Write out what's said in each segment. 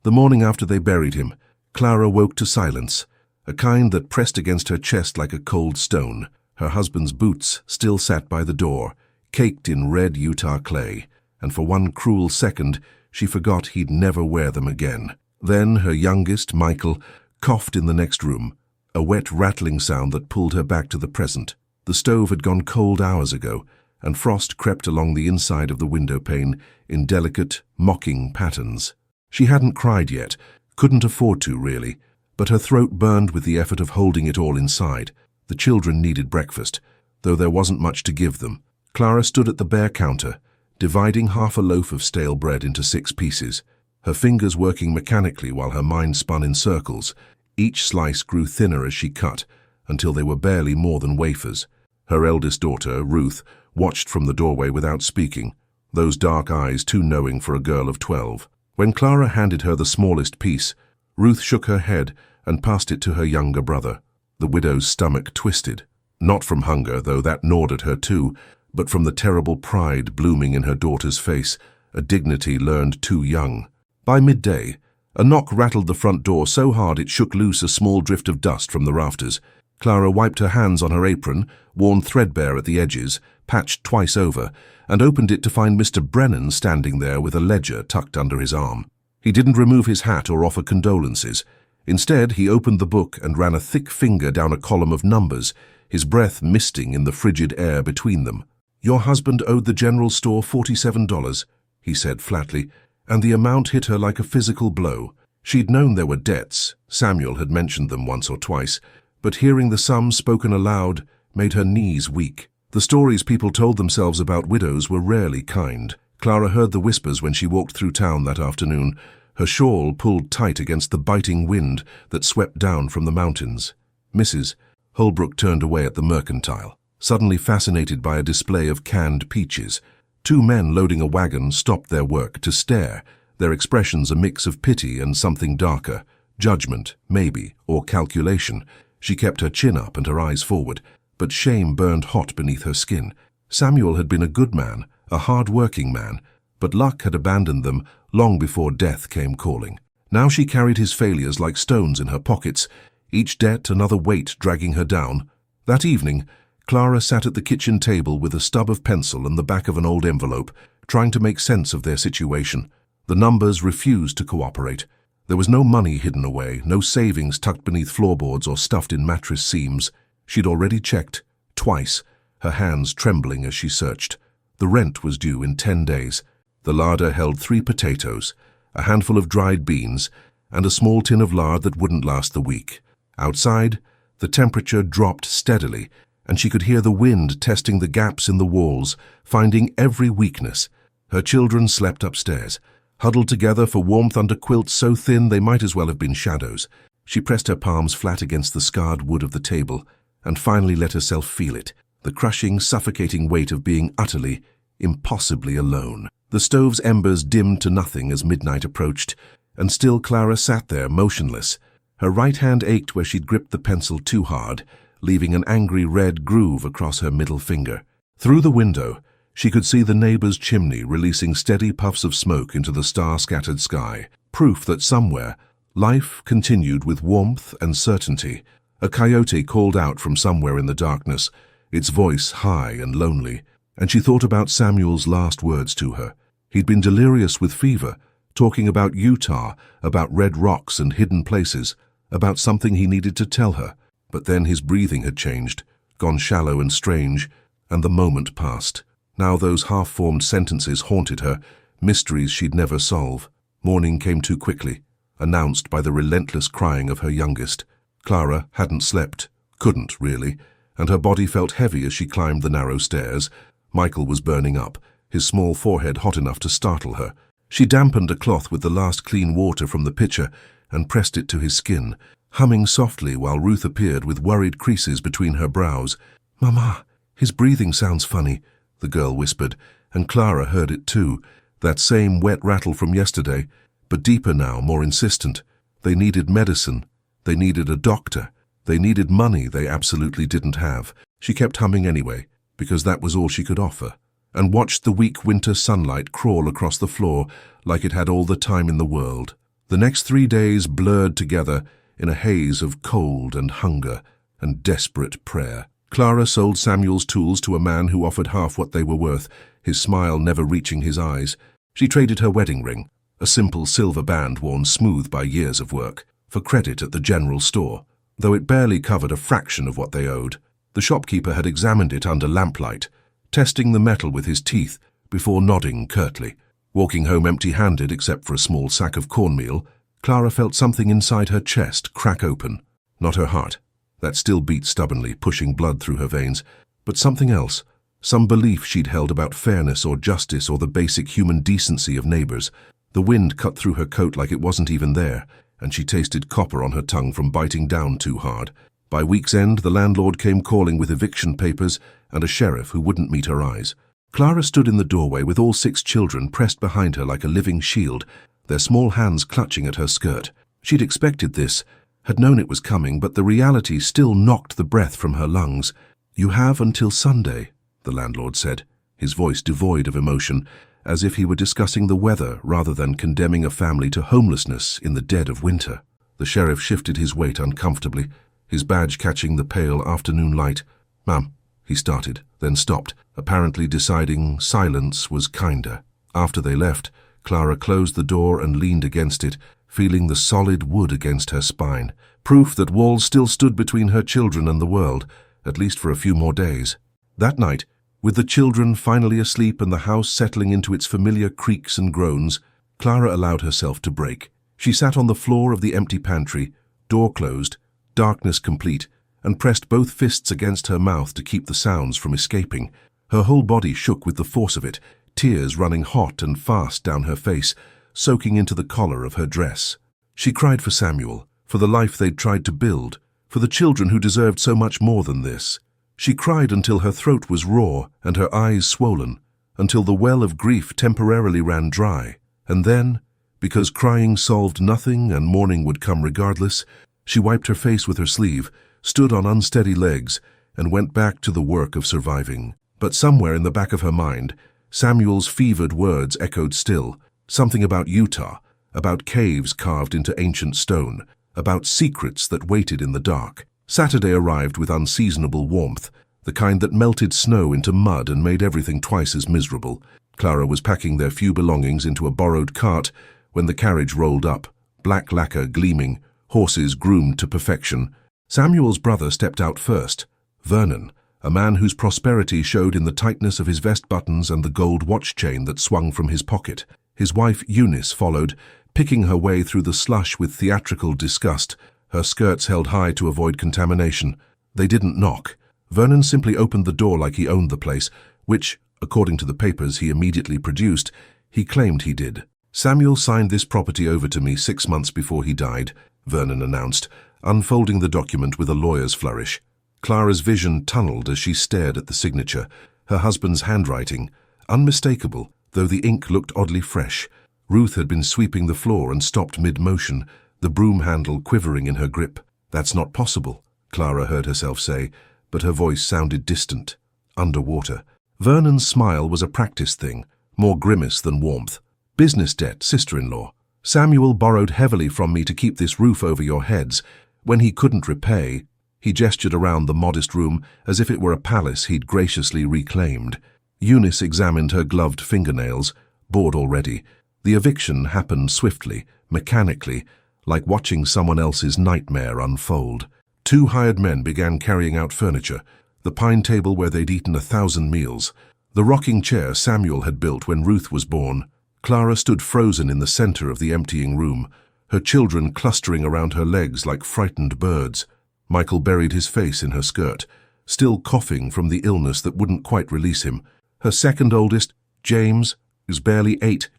The morning after they buried him, Clara woke to silence, a kind that pressed against her chest like a cold stone. Her husband's boots still sat by the door, caked in red Utah clay, and for one cruel second she forgot he'd never wear them again. Then her youngest, Michael, coughed in the next room, a wet rattling sound that pulled her back to the present. The stove had gone cold hours ago, and frost crept along the inside of the window pane in delicate, mocking patterns. She hadn't cried yet, couldn't afford to really, but her throat burned with the effort of holding it all inside. The children needed breakfast, though there wasn't much to give them. Clara stood at the bare counter, dividing half a loaf of stale bread into 6 pieces, her fingers working mechanically while her mind spun in circles. Each slice grew thinner as she cut, until they were barely more than wafers. Her eldest daughter, Ruth, watched from the doorway without speaking, those dark eyes too knowing for a girl of 12. When Clara handed her the smallest piece, Ruth shook her head and passed it to her younger brother. The widow's stomach twisted, not from hunger, though that gnawed at her too, but from the terrible pride blooming in her daughter's face, a dignity learned too young. By midday, a knock rattled the front door so hard it shook loose a small drift of dust from the rafters. Clara wiped her hands on her apron, worn threadbare at the edges, patched twice over, and opened it to find Mr. Brennan standing there with a ledger tucked under his arm. He didn't remove his hat or offer condolences. Instead, he opened the book and ran a thick finger down a column of numbers, his breath misting in the frigid air between them. "Your husband owed the general store $47, he said flatly, and the amount hit her like a physical blow. She'd known there were debts, Samuel had mentioned them once or twice, but hearing the sum spoken aloud made her knees weak. The stories people told themselves about widows were rarely kind. Clara heard the whispers when she walked through town that afternoon, her shawl pulled tight against the biting wind that swept down from the mountains. Mrs. Holbrook turned away at the mercantile, suddenly fascinated by a display of canned peaches. 2 men loading a wagon stopped their work to stare, their expressions a mix of pity and something darker, judgment, maybe, or calculation. She kept her chin up and her eyes forward, but shame burned hot beneath her skin. Samuel had been a good man, a hard-working man, but luck had abandoned them long before death came calling. Now she carried his failures like stones in her pockets, each debt another weight dragging her down. That evening, Clara sat at the kitchen table with a stub of pencil and the back of an old envelope, trying to make sense of their situation. The numbers refused to cooperate. There was no money hidden away, no savings tucked beneath floorboards or stuffed in mattress seams. She'd already checked, twice, her hands trembling as she searched. The rent was due in 10 days. The larder held 3 potatoes, a handful of dried beans, and a small tin of lard that wouldn't last the week. Outside, the temperature dropped steadily, and she could hear the wind testing the gaps in the walls, finding every weakness. Her children slept upstairs, huddled together for warmth under quilts so thin they might as well have been shadows. She pressed her palms flat against the scarred wood of the table, and finally let herself feel it, the crushing, suffocating weight of being utterly, impossibly alone. The stove's embers dimmed to nothing as midnight approached, and still Clara sat there, motionless. Her right hand ached where she'd gripped the pencil too hard, leaving an angry red groove across her middle finger. Through the window, she could see the neighbor's chimney releasing steady puffs of smoke into the star-scattered sky, proof that somewhere life continued with warmth and certainty. A coyote called out from somewhere in the darkness, its voice high and lonely, and she thought about Samuel's last words to her. He'd been delirious with fever, talking about Utah, about red rocks and hidden places, about something he needed to tell her. But then his breathing had changed, gone shallow and strange, and the moment passed. Now those half-formed sentences haunted her, mysteries she'd never solve. Morning came too quickly, announced by the relentless crying of her youngest. Clara hadn't slept, couldn't really, and her body felt heavy as she climbed the narrow stairs. Michael was burning up, his small forehead hot enough to startle her. She dampened a cloth with the last clean water from the pitcher and pressed it to his skin, humming softly while Ruth appeared with worried creases between her brows. "Mama, his breathing sounds funny," the girl whispered, and Clara heard it too, that same wet rattle from yesterday, but deeper now, more insistent. They needed medicine. They needed a doctor. They needed money they absolutely didn't have. She kept humming anyway, because that was all she could offer, and watched the weak winter sunlight crawl across the floor like it had all the time in the world. The next 3 days blurred together in a haze of cold and hunger and desperate prayer. Clara sold Samuel's tools to a man who offered half what they were worth, his smile never reaching his eyes. She traded her wedding ring, a simple silver band worn smooth by years of work, for credit at the general store, though it barely covered a fraction of what they owed. The shopkeeper had examined it under lamplight, testing the metal with his teeth before nodding curtly. Walking home empty-handed except for a small sack of cornmeal, Clara felt something inside her chest crack open. Not her heart. That still beat stubbornly, pushing blood through her veins, but something else, some belief she'd held about fairness or justice or the basic human decency of neighbors. The wind cut through her coat like it wasn't even there, and she tasted copper on her tongue from biting down too hard. By week's end, the landlord came calling with eviction papers and a sheriff who wouldn't meet her eyes. Clara stood in the doorway with all 6 children pressed behind her like a living shield, their small hands clutching at her skirt. She'd expected this, had known it was coming, but the reality still knocked the breath from her lungs. "You have until Sunday," the landlord said, his voice devoid of emotion, as if he were discussing the weather rather than condemning a family to homelessness in the dead of winter. The sheriff shifted his weight uncomfortably, his badge catching the pale afternoon light. "Ma'am," he started, then stopped, apparently deciding silence was kinder. After they left, Clara closed the door and leaned against it, feeling the solid wood against her spine, proof that walls still stood between her children and the world, at least for a few more days. That night, with the children finally asleep and the house settling into its familiar creaks and groans, Clara allowed herself to break. She sat on the floor of the empty pantry, door closed, darkness complete, and pressed both fists against her mouth to keep the sounds from escaping. Her whole body shook with the force of it, tears running hot and fast down her face, soaking into the collar of her dress. She cried for Samuel, for the life they'd tried to build, for the children who deserved so much more than this. She cried until her throat was raw and her eyes swollen, until the well of grief temporarily ran dry. And then, because crying solved nothing and mourning would come regardless, she wiped her face with her sleeve, stood on unsteady legs, and went back to the work of surviving. But somewhere in the back of her mind, Samuel's fevered words echoed still, something about Utah, about caves carved into ancient stone, about secrets that waited in the dark. Saturday arrived with unseasonable warmth, the kind that melted snow into mud and made everything twice as miserable. Clara was packing their few belongings into a borrowed cart when the carriage rolled up, black lacquer gleaming, horses groomed to perfection. Samuel's brother stepped out first, Vernon, a man whose prosperity showed in the tightness of his vest buttons and the gold watch chain that swung from his pocket. His wife Eunice followed, picking her way through the slush with theatrical disgust, her skirts held high to avoid contamination. They didn't knock. Vernon simply opened the door like he owned the place, which, according to the papers he immediately produced, he claimed he did. "Samuel signed this property over to me 6 months before he died," Vernon announced, unfolding the document with a lawyer's flourish. Clara's vision tunneled as she stared at the signature, her husband's handwriting, unmistakable, though the ink looked oddly fresh. Ruth had been sweeping the floor and stopped mid-motion, the broom handle quivering in her grip. "That's not possible," Clara heard herself say, but her voice sounded distant, underwater. Vernon's smile was a practice thing, more grimace than warmth. "Business debt, sister-in-law. Samuel borrowed heavily from me to keep this roof over your heads. When he couldn't repay," he gestured around the modest room as if it were a palace he'd graciously reclaimed. Eunice examined her gloved fingernails, bored already. The eviction happened swiftly, mechanically, like watching someone else's nightmare unfold. 2 hired men began carrying out furniture, the pine table where they'd eaten 1,000 meals, the rocking chair Samuel had built when Ruth was born. Clara stood frozen in the center of the emptying room, her children clustering around her legs like frightened birds. Michael buried his face in her skirt, still coughing from the illness that wouldn't quite release him. Her second oldest, James, who's barely 8,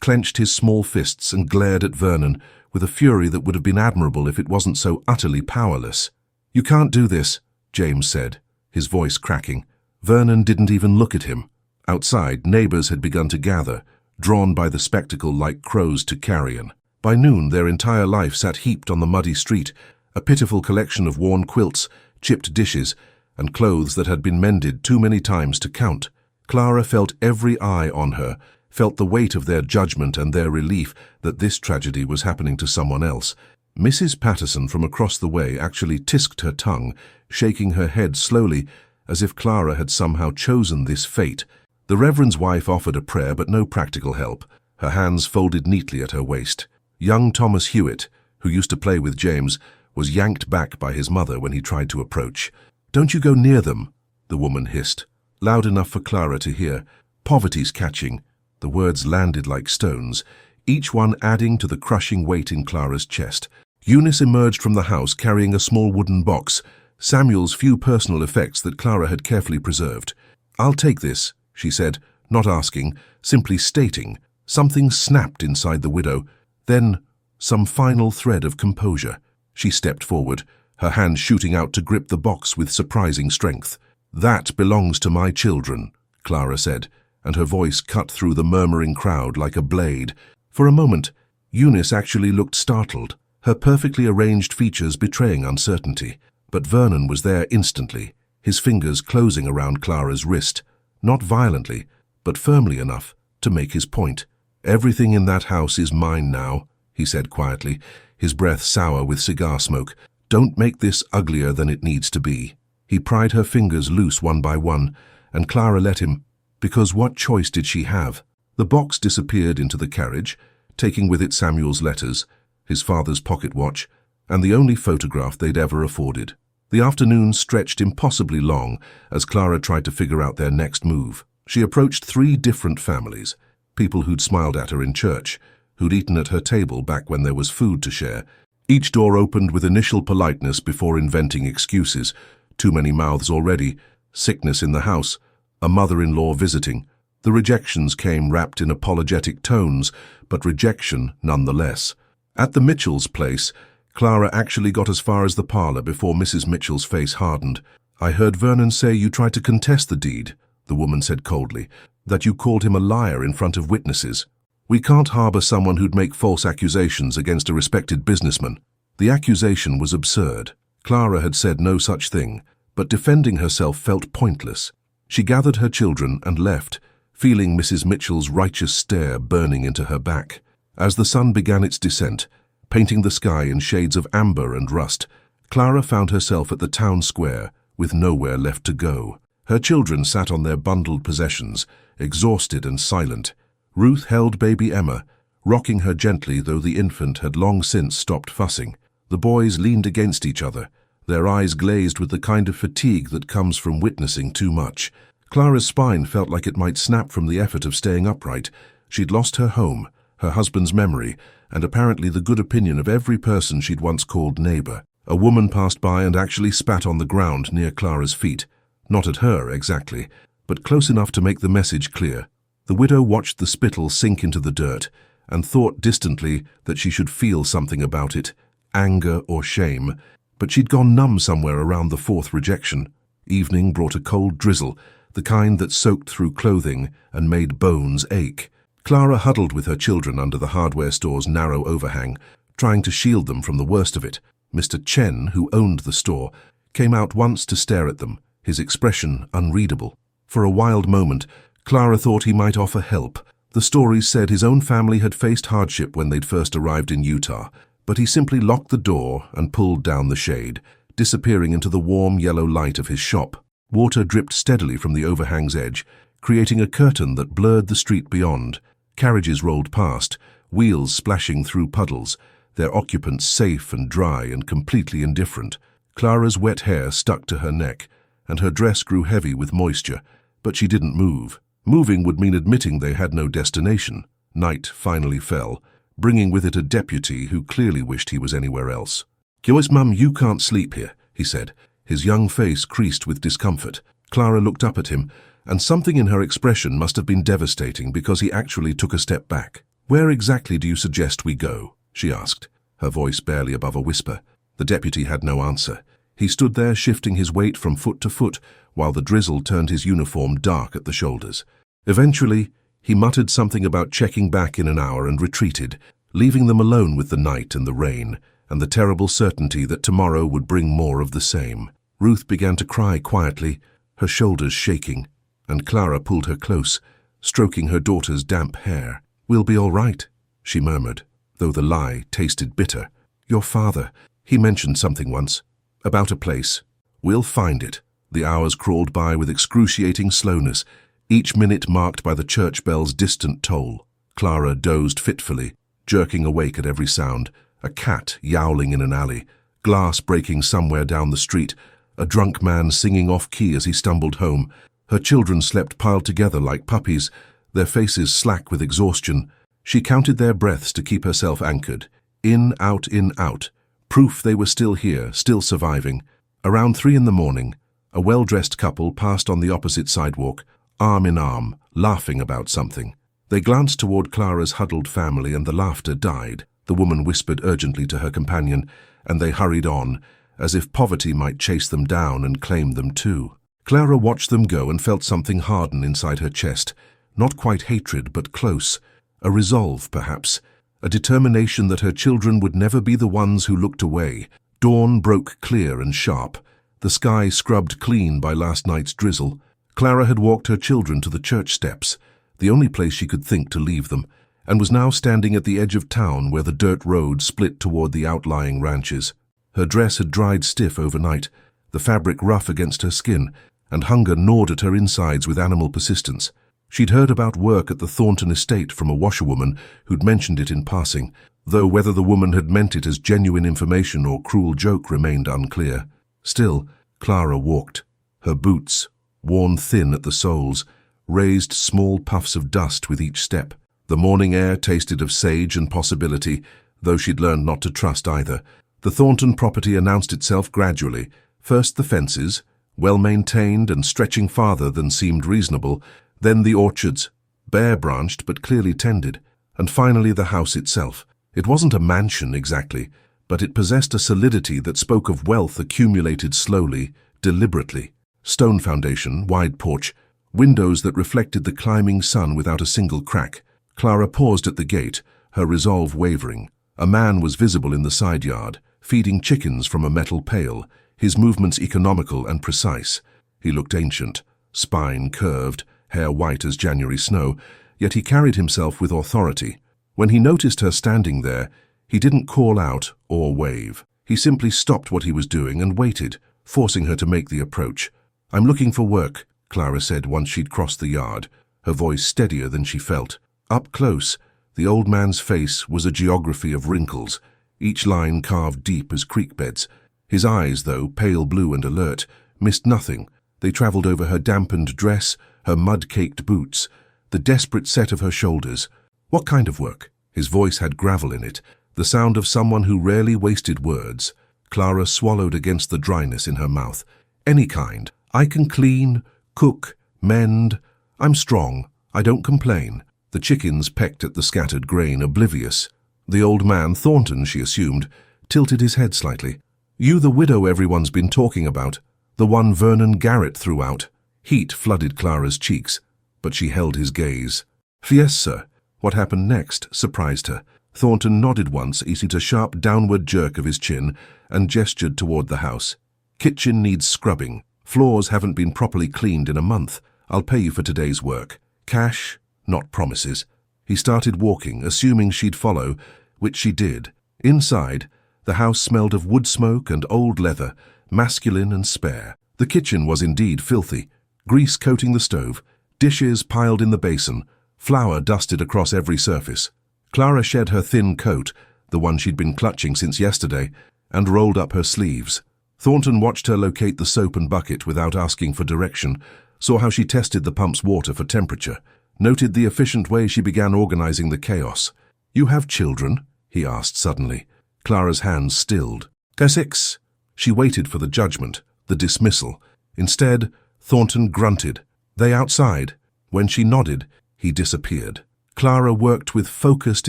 clenched his small fists and glared at Vernon with a fury that would have been admirable if it wasn't so utterly powerless. "You can't do this," James said, his voice cracking. Vernon didn't even look at him. Outside, neighbors had begun to gather, drawn by the spectacle like crows to carrion. By noon, their entire life sat heaped on the muddy street, a pitiful collection of worn quilts, chipped dishes, and clothes that had been mended too many times to count. Clara felt every eye on her, felt the weight of their judgment and their relief that this tragedy was happening to someone else. Mrs. Patterson from across the way actually tisked her tongue, shaking her head slowly, as if Clara had somehow chosen this fate. The Reverend's wife offered a prayer but no practical help, her hands folded neatly at her waist. Young Thomas Hewitt, who used to play with James, was yanked back by his mother when he tried to approach. "Don't you go near them," the woman hissed, loud enough for Clara to hear. "Poverty's catching." The words landed like stones, each one adding to the crushing weight in Clara's chest. Eunice emerged from the house carrying a small wooden box, Samuel's few personal effects that Clara had carefully preserved. "I'll take this," she said, not asking, simply stating. Something snapped inside the widow. Then, some final thread of composure. She stepped forward, her hand shooting out to grip the box with surprising strength. "That belongs to my children," Clara said, and her voice cut through the murmuring crowd like a blade. For a moment, Eunice actually looked startled, her perfectly arranged features betraying uncertainty. But Vernon was there instantly, his fingers closing around Clara's wrist, not violently, but firmly enough to make his point. "Everything in that house is mine now," he said quietly, his breath sour with cigar smoke. "Don't make this uglier than it needs to be." He pried her fingers loose one by one, and Clara let him, because what choice did she have? The box disappeared into the carriage, taking with it Samuel's letters, his father's pocket watch, and the only photograph they'd ever afforded. The afternoon stretched impossibly long as Clara tried to figure out their next move. She approached 3 different families, people who'd smiled at her in church, who'd eaten at her table back when there was food to share. Each door opened with initial politeness before inventing excuses. Too many mouths already, sickness in the house, a mother-in-law visiting. The rejections came wrapped in apologetic tones, but rejection nonetheless. At the Mitchells' place, Clara actually got as far as the parlor before Mrs. Mitchell's face hardened. "I heard Vernon say you tried to contest the deed," the woman said coldly, "that you called him a liar in front of witnesses. We can't harbor someone who'd make false accusations against a respected businessman." The accusation was absurd. Clara had said no such thing, but defending herself felt pointless. She gathered her children and left, feeling Mrs. Mitchell's righteous stare burning into her back. As the sun began its descent, painting the sky in shades of amber and rust, Clara found herself at the town square with nowhere left to go. Her children sat on their bundled possessions, exhausted and silent. Ruth held baby Emma, rocking her gently though the infant had long since stopped fussing. The boys leaned against each other, their eyes glazed with the kind of fatigue that comes from witnessing too much. Clara's spine felt like it might snap from the effort of staying upright. She'd lost her home, her husband's memory, and apparently the good opinion of every person she'd once called neighbor. A woman passed by and actually spat on the ground near Clara's feet. Not at her, exactly, but close enough to make the message clear. The widow watched the spittle sink into the dirt and thought distantly that she should feel something about it, anger or shame, but she'd gone numb somewhere around the 4th rejection. Evening brought a cold drizzle, the kind that soaked through clothing and made bones ache. Clara huddled with her children under the hardware store's narrow overhang, trying to shield them from the worst of it. Mr. Chen, who owned the store, came out once to stare at them, his expression unreadable. For a wild moment, Clara thought he might offer help. The stories said his own family had faced hardship when they'd first arrived in Utah, but he simply locked the door and pulled down the shade, disappearing into the warm yellow light of his shop. Water dripped steadily from the overhang's edge, creating a curtain that blurred the street beyond. Carriages rolled past, wheels splashing through puddles, their occupants safe and dry and completely indifferent. Clara's wet hair stuck to her neck, and her dress grew heavy with moisture, but she didn't move. Moving would mean admitting they had no destination. Night finally fell, bringing with it a deputy who clearly wished he was anywhere else. "Joyce, Mum, you can't sleep here," he said, his young face creased with discomfort. Clara looked up at him, and something in her expression must have been devastating because he actually took a step back. "Where exactly do you suggest we go?" she asked, her voice barely above a whisper. The deputy had no answer. He stood there shifting his weight from foot to foot while the drizzle turned his uniform dark at the shoulders. Eventually, he muttered something about checking back in an hour and retreated, leaving them alone with the night and the rain and the terrible certainty that tomorrow would bring more of the same. Ruth began to cry quietly, her shoulders shaking, and Clara pulled her close, stroking her daughter's damp hair. "We'll be all right," she murmured, though the lie tasted bitter. "Your father, he mentioned something once. About a place. We'll find it." The hours crawled by with excruciating slowness, each minute marked by the church bell's distant toll. Clara dozed fitfully, jerking awake at every sound. A cat yowling in an alley, glass breaking somewhere down the street, a drunk man singing off-key as he stumbled home. Her children slept piled together like puppies, their faces slack with exhaustion. She counted their breaths to keep herself anchored. In, out, proof they were still here, still surviving. Around 3 in the morning, a well-dressed couple passed on the opposite sidewalk, arm in arm, laughing about something. They glanced toward Clara's huddled family and the laughter died. The woman whispered urgently to her companion, and they hurried on, as if poverty might chase them down and claim them too. Clara watched them go and felt something harden inside her chest. Not quite hatred, but close. A resolve, perhaps. A determination that her children would never be the ones who looked away. Dawn broke clear and sharp, the sky scrubbed clean by last night's drizzle. Clara had walked her children to the church steps, the only place she could think to leave them, and was now standing at the edge of town where the dirt road split toward the outlying ranches. Her dress had dried stiff overnight, the fabric rough against her skin, and hunger gnawed at her insides with animal persistence. She'd heard about work at the Thornton estate from a washerwoman who'd mentioned it in passing, though whether the woman had meant it as genuine information or cruel joke remained unclear. Still, Clara walked. Her boots, worn thin at the soles, raised small puffs of dust with each step. The morning air tasted of sage and possibility, though she'd learned not to trust either. The Thornton property announced itself gradually. First the fences, well-maintained and stretching farther than seemed reasonable, then the orchards, bare-branched but clearly tended, and finally the house itself. It wasn't a mansion exactly, but it possessed a solidity that spoke of wealth accumulated slowly, deliberately. Stone foundation, wide porch, windows that reflected the climbing sun without a single crack. Clara paused at the gate, her resolve wavering. A man was visible in the side yard, feeding chickens from a metal pail, his movements economical and precise. He looked ancient, spine curved, hair white as January snow, yet he carried himself with authority. When he noticed her standing there, he didn't call out or wave. He simply stopped what he was doing and waited, forcing her to make the approach. "I'm looking for work," Clara said once she'd crossed the yard, her voice steadier than she felt. Up close, the old man's face was a geography of wrinkles, each line carved deep as creek beds. His eyes, though pale blue and alert, missed nothing. They travelled over her dampened dress, her mud-caked boots, the desperate set of her shoulders. "What kind of work?" His voice had gravel in it, the sound of someone who rarely wasted words. Clara swallowed against the dryness in her mouth. "Any kind. I can clean, cook, mend. I'm strong. I don't complain." The chickens pecked at the scattered grain, oblivious. The old man, Thornton, she assumed, tilted his head slightly. "You the widow everyone's been talking about, the one Vernon Garrett threw out." Heat flooded Clara's cheeks, but she held his gaze. "Yes, sir." What happened next surprised her. Thornton nodded once, easing a sharp downward jerk of his chin, and gestured toward the house. "Kitchen needs scrubbing. Floors haven't been properly cleaned in a month. I'll pay you for today's work. Cash, not promises." He started walking, assuming she'd follow, which she did. Inside, the house smelled of wood smoke and old leather, masculine and spare. The kitchen was indeed filthy, grease coating the stove, dishes piled in the basin, flour dusted across every surface. Clara shed her thin coat, the one she'd been clutching since yesterday, and rolled up her sleeves. Thornton watched her locate the soap and bucket without asking for direction, saw how she tested the pump's water for temperature, noted the efficient way she began organizing the chaos. "You have children?" he asked suddenly. Clara's hands stilled. "6." She waited for the judgment, the dismissal. Instead, Thornton grunted. "They outside?" When she nodded, he disappeared. Clara worked with focused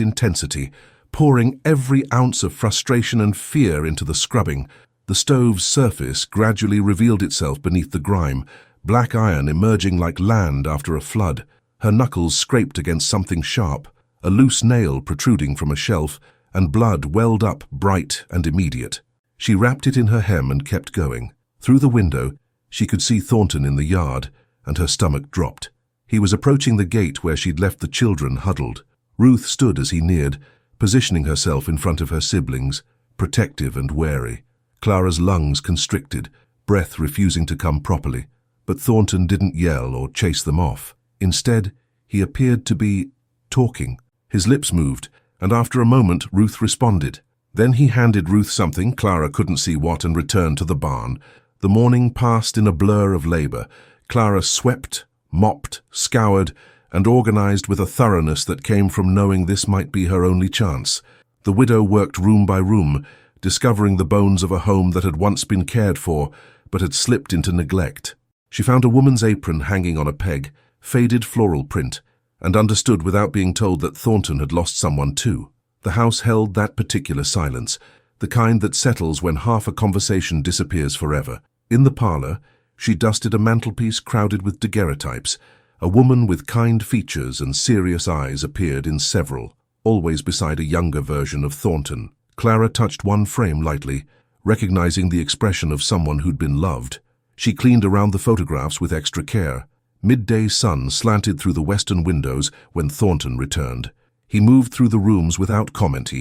intensity, pouring every ounce of frustration and fear into the scrubbing. The stove's surface gradually revealed itself beneath the grime, black iron emerging like land after a flood. Her knuckles scraped against something sharp, a loose nail protruding from a shelf, and blood welled up bright and immediate. She wrapped it in her hem and kept going. Through the window, she could see Thornton in the yard, and her stomach dropped. He was approaching the gate where she'd left the children huddled. Ruth stood as he neared, positioning herself in front of her siblings, protective and wary. Clara's lungs constricted, breath refusing to come properly. But Thornton didn't yell or chase them off. Instead, he appeared to be talking. His lips moved, and after a moment, Ruth responded. Then he handed Ruth something, Clara couldn't see what, and returned to the barn. The morning passed in a blur of labor. Clara swept, mopped, scoured, and organized with a thoroughness that came from knowing this might be her only chance. The widow worked room by room, discovering the bones of a home that had once been cared for, but had slipped into neglect. She found a woman's apron hanging on a peg, faded floral print, and understood without being told that Thornton had lost someone too. The house held that particular silence, the kind that settles when half a conversation disappears forever. In the parlor, she dusted a mantelpiece crowded with daguerreotypes. A woman with kind features and serious eyes appeared in several, always beside a younger version of Thornton. Clara touched one frame lightly, recognizing the expression of someone who'd been loved. She cleaned around the photographs with extra care. Midday sun slanted through the western windows when Thornton returned. He moved through the rooms without comment,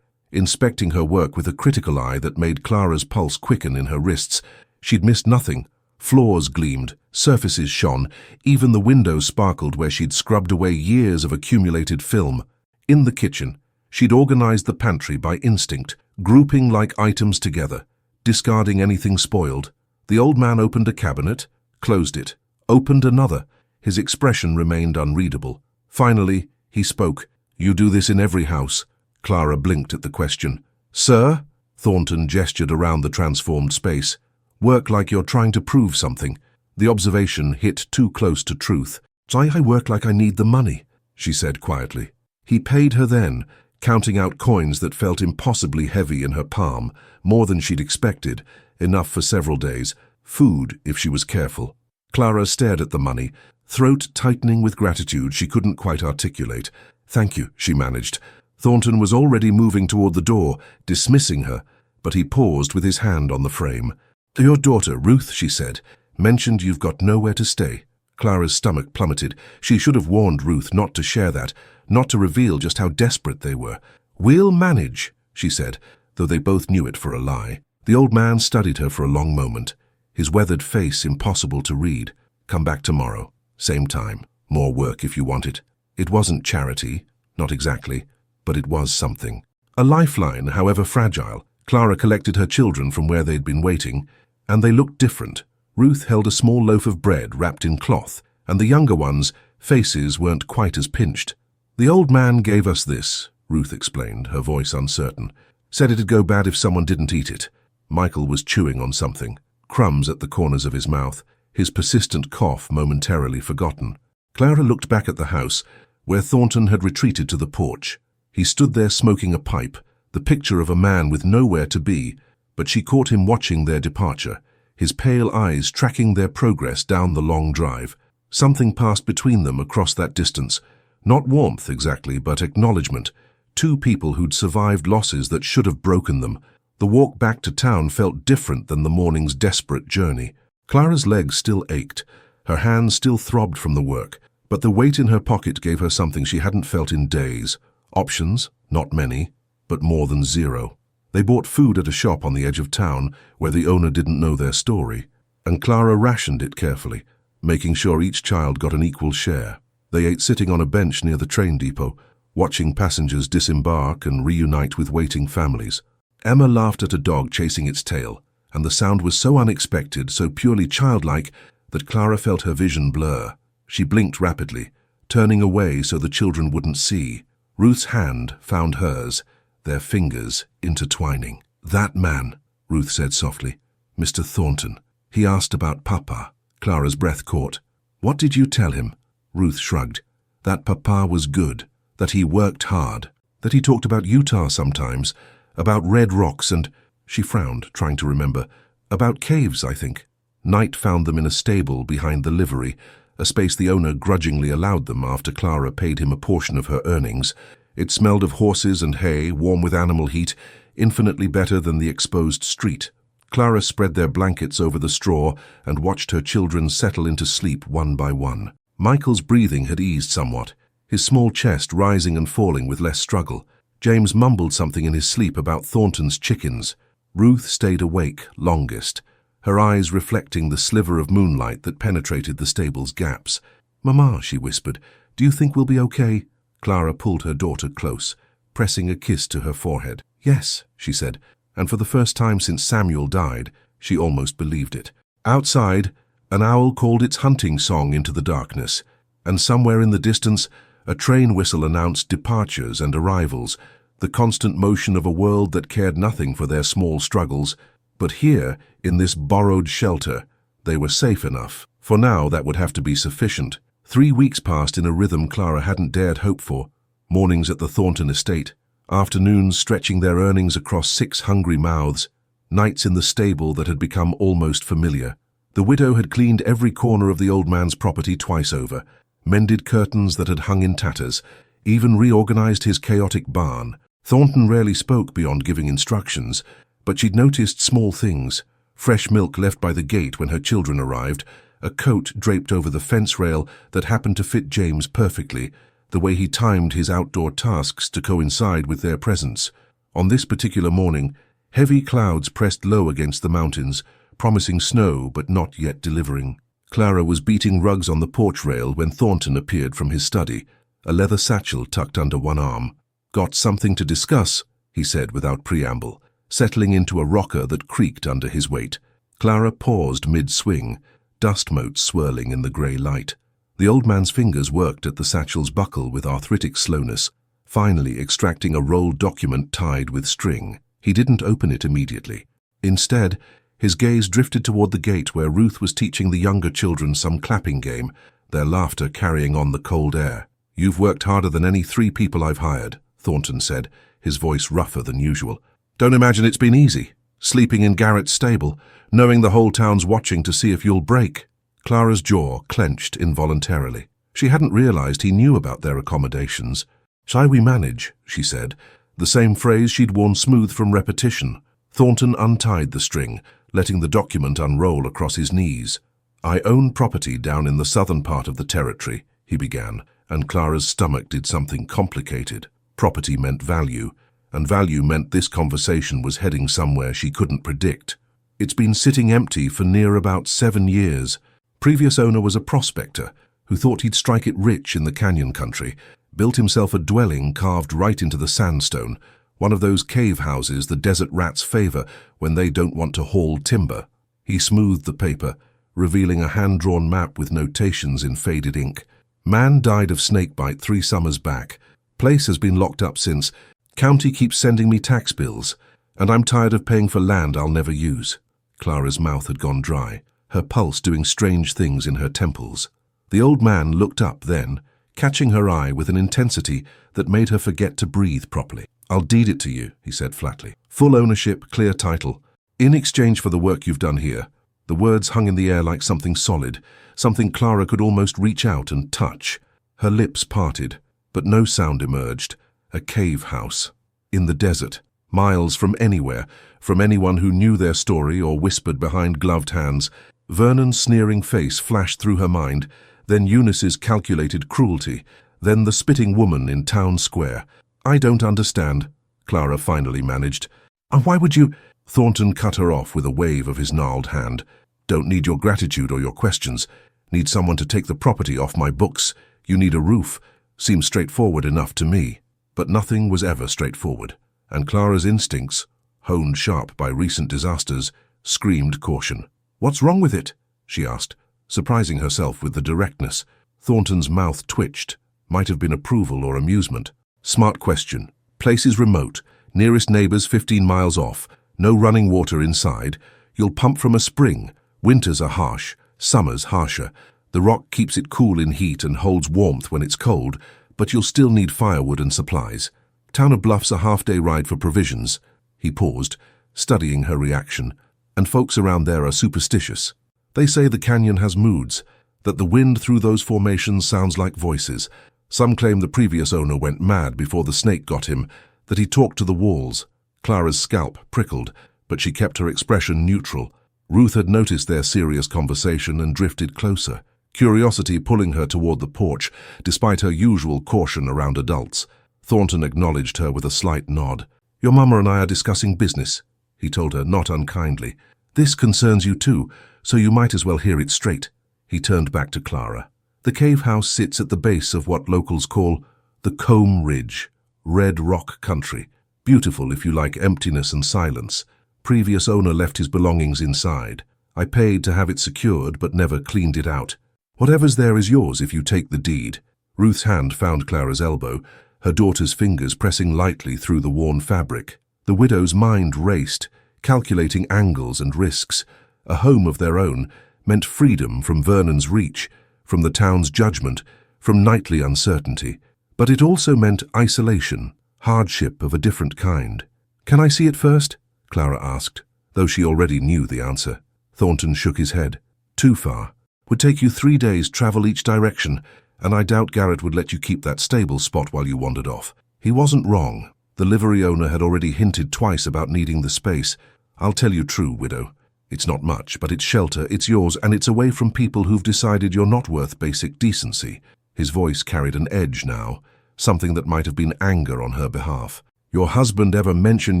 inspecting her work with a critical eye that made Clara's pulse quicken in her wrists. She'd missed nothing. Floors gleamed, surfaces shone, even the windows sparkled where she'd scrubbed away years of accumulated film. In the kitchen, she'd organized the pantry by instinct, grouping like items together, discarding anything spoiled. The old man opened a cabinet, closed it, opened another. His expression remained unreadable. Finally, he spoke. "You do this in every house?" Clara blinked at the question. "Sir?" Thornton gestured around the transformed space. "Work like you're trying to prove something." The observation hit too close to truth. "I work like I need the money," she said quietly. He paid her then, counting out coins that felt impossibly heavy in her palm, more than she'd expected, enough for several days. Food, if she was careful. Clara stared at the money, throat tightening with gratitude she couldn't quite articulate. "Thank you," she managed. Thornton was already moving toward the door, dismissing her, but he paused with his hand on the frame. "Your daughter, Ruth," she said, "mentioned you've got nowhere to stay." Clara's stomach plummeted. She should have warned Ruth not to share that, not to reveal just how desperate they were. "We'll manage," she said, though they both knew it for a lie. The old man studied her for a long moment, his weathered face impossible to read. "Come back tomorrow. Same time. More work if you want it." It wasn't charity, not exactly, but it was something. A lifeline, however fragile. Clara collected her children from where they'd been waiting, and they looked different. Ruth held a small loaf of bread wrapped in cloth, and the younger ones' faces weren't quite as pinched. "The old man gave us this," Ruth explained, her voice uncertain. "Said it'd go bad if someone didn't eat it." Michael was chewing on something, crumbs at the corners of his mouth, his persistent cough momentarily forgotten. Clara looked back at the house, where Thornton had retreated to the porch. He stood there smoking a pipe, the picture of a man with nowhere to be, but she caught him watching their departure, his pale eyes tracking their progress down the long drive. Something passed between them across that distance. Not warmth exactly, but acknowledgement. Two people who'd survived losses that should have broken them. The walk back to town felt different than the morning's desperate journey. Clara's legs still ached, her hands still throbbed from the work, but the weight in her pocket gave her something she hadn't felt in days. Options, not many, but more than zero. They bought food at a shop on the edge of town where the owner didn't know their story, and Clara rationed it carefully, making sure each child got an equal share. They ate sitting on a bench near the train depot, watching passengers disembark and reunite with waiting families. Emma laughed at a dog chasing its tail, and the sound was so unexpected, so purely childlike, that Clara felt her vision blur. She blinked rapidly, turning away so the children wouldn't see. Ruth's hand found hers, their fingers intertwining. "That man," Ruth said softly. "Mr. Thornton. He asked about Papa." Clara's breath caught. "What did you tell him?" Ruth shrugged. "That Papa was good, that he worked hard, that he talked about Utah sometimes, about red rocks and—" she frowned, trying to remember. "About caves, I think. Night found them in a stable behind the livery, a space the owner grudgingly allowed them after Clara paid him a portion of her earnings. It smelled of horses and hay, warm with animal heat, infinitely better than the exposed street. Clara spread their blankets over the straw and watched her children settle into sleep one by one. Michael's breathing had eased somewhat, his small chest rising and falling with less struggle. James mumbled something in his sleep about Thornton's chickens. Ruth stayed awake longest, her eyes reflecting the sliver of moonlight that penetrated the stable's gaps. "Mama," she whispered, "do you think we'll be okay?" Clara pulled her daughter close, pressing a kiss to her forehead. "Yes," she said, and for the first time since Samuel died, she almost believed it. Outside, an owl called its hunting song into the darkness, and somewhere in the distance, a train whistle announced departures and arrivals, the constant motion of a world that cared nothing for their small struggles. But here, in this borrowed shelter, they were safe enough. For now, that would have to be sufficient. 3 weeks passed in a rhythm Clara hadn't dared hope for. Mornings at the Thornton estate, afternoons stretching their earnings across 6 hungry mouths, nights in the stable that had become almost familiar. The widow had cleaned every corner of the old man's property twice over, mended curtains that had hung in tatters, even reorganized his chaotic barn. Thornton rarely spoke beyond giving instructions, but she'd noticed small things: fresh milk left by the gate when her children arrived, a coat draped over the fence rail that happened to fit James perfectly, the way he timed his outdoor tasks to coincide with their presence. On this particular morning, heavy clouds pressed low against the mountains, promising snow but not yet delivering. Clara was beating rugs on the porch rail when Thornton appeared from his study, a leather satchel tucked under one arm. "Got something to discuss," he said without preamble, settling into a rocker that creaked under his weight. Clara paused mid-swing, dust motes swirling in the grey light. The old man's fingers worked at the satchel's buckle with arthritic slowness, finally extracting a rolled document tied with string. He didn't open it immediately. Instead, his gaze drifted toward the gate where Ruth was teaching the younger children some clapping game, their laughter carrying on the cold air. "You've worked harder than any 3 people I've hired," Thornton said, his voice rougher than usual. "Don't imagine it's been easy, sleeping in Garrett's stable, knowing the whole town's watching to see if you'll break." Clara's jaw clenched involuntarily. She hadn't realized he knew about their accommodations. "Shall we manage?" she said, the same phrase she'd worn smooth from repetition. Thornton untied the string, letting the document unroll across his knees. "I own property down in the southern part of the territory," he began, and Clara's stomach did something complicated. Property meant value, and value meant this conversation was heading somewhere she couldn't predict. "It's been sitting empty for near about 7 years. Previous owner was a prospector who thought he'd strike it rich in the canyon country, built himself a dwelling carved right into the sandstone, one of those cave houses the desert rats favor when they don't want to haul timber." He smoothed the paper, revealing a hand-drawn map with notations in faded ink. "Man died of snakebite 3 summers back. Place has been locked up since. County keeps sending me tax bills, and I'm tired of paying for land I'll never use." Clara's mouth had gone dry, her pulse doing strange things in her temples. The old man looked up then, catching her eye with an intensity that made her forget to breathe properly. "I'll deed it to you," he said flatly. "Full ownership, clear title. In exchange for the work you've done here." The words hung in the air like something solid, something Clara could almost reach out and touch. Her lips parted, but no sound emerged. A cave house. In the desert. Miles from anywhere, from anyone who knew their story or whispered behind gloved hands. Vernon's sneering face flashed through her mind, then Eunice's calculated cruelty, then the spitting woman in town square. "I don't understand," Clara finally managed. "Why would you—" Thornton cut her off with a wave of his gnarled hand. "Don't need your gratitude or your questions. Need someone to take the property off my books. You need a roof. Seems straightforward enough to me." But nothing was ever straightforward, and Clara's instincts, honed sharp by recent disasters, screamed caution. "What's wrong with it?" she asked, surprising herself with the directness. Thornton's mouth twitched. Might have been approval or amusement. "Smart question. Place is remote. Nearest neighbors 15 miles off. No running water inside. You'll pump from a spring. Winters are harsh. Summers harsher. The rock keeps it cool in heat and holds warmth when it's cold, but you'll still need firewood and supplies. Town of Bluff's a half-day ride for provisions." He paused, studying her reaction. "And folks around there are superstitious. They say the canyon has moods, that the wind through those formations sounds like voices. Some claim the previous owner went mad before the snake got him, that he talked to the walls." Clara's scalp prickled, but she kept her expression neutral. Ruth had noticed their serious conversation and drifted closer. curiosity pulling her toward the porch, despite her usual caution around adults. Thornton acknowledged her with a slight nod. "Your mama and I are discussing business," he told her, not unkindly. "This concerns you too, so you might as well hear it straight." He turned back to Clara. "The cave house sits at the base of what locals call the Combe Ridge, Red Rock Country. Beautiful if you like emptiness and silence. Previous owner left his belongings inside. I paid to have it secured but never cleaned it out. Whatever's there is yours if you take the deed." Ruth's hand found Clara's elbow, her daughter's fingers pressing lightly through the worn fabric. The widow's mind raced, calculating angles and risks. A home of their own meant freedom from Vernon's reach, from the town's judgment, from nightly uncertainty. But it also meant isolation, hardship of a different kind. "Can I see it first?" Clara asked, though she already knew the answer. Thornton shook his head. "Too far. Would take you 3 days travel each direction, and I doubt Garrett would let you keep that stable spot while you wandered off." He wasn't wrong. The livery owner had already hinted twice about needing the space. "I'll tell you true, widow. It's not much, but it's shelter, it's yours, and it's away from people who've decided you're not worth basic decency." His voice carried an edge now, something that might have been anger on her behalf. "Your husband ever mention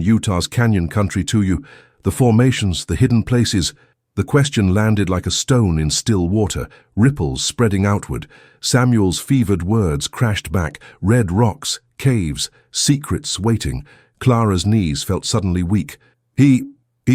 Utah's canyon country to you? The formations, the hidden places?" The question landed like a stone in still water, ripples spreading outward. Samuel's fevered words crashed back. Red rocks, caves, secrets waiting. Clara's knees felt suddenly weak. He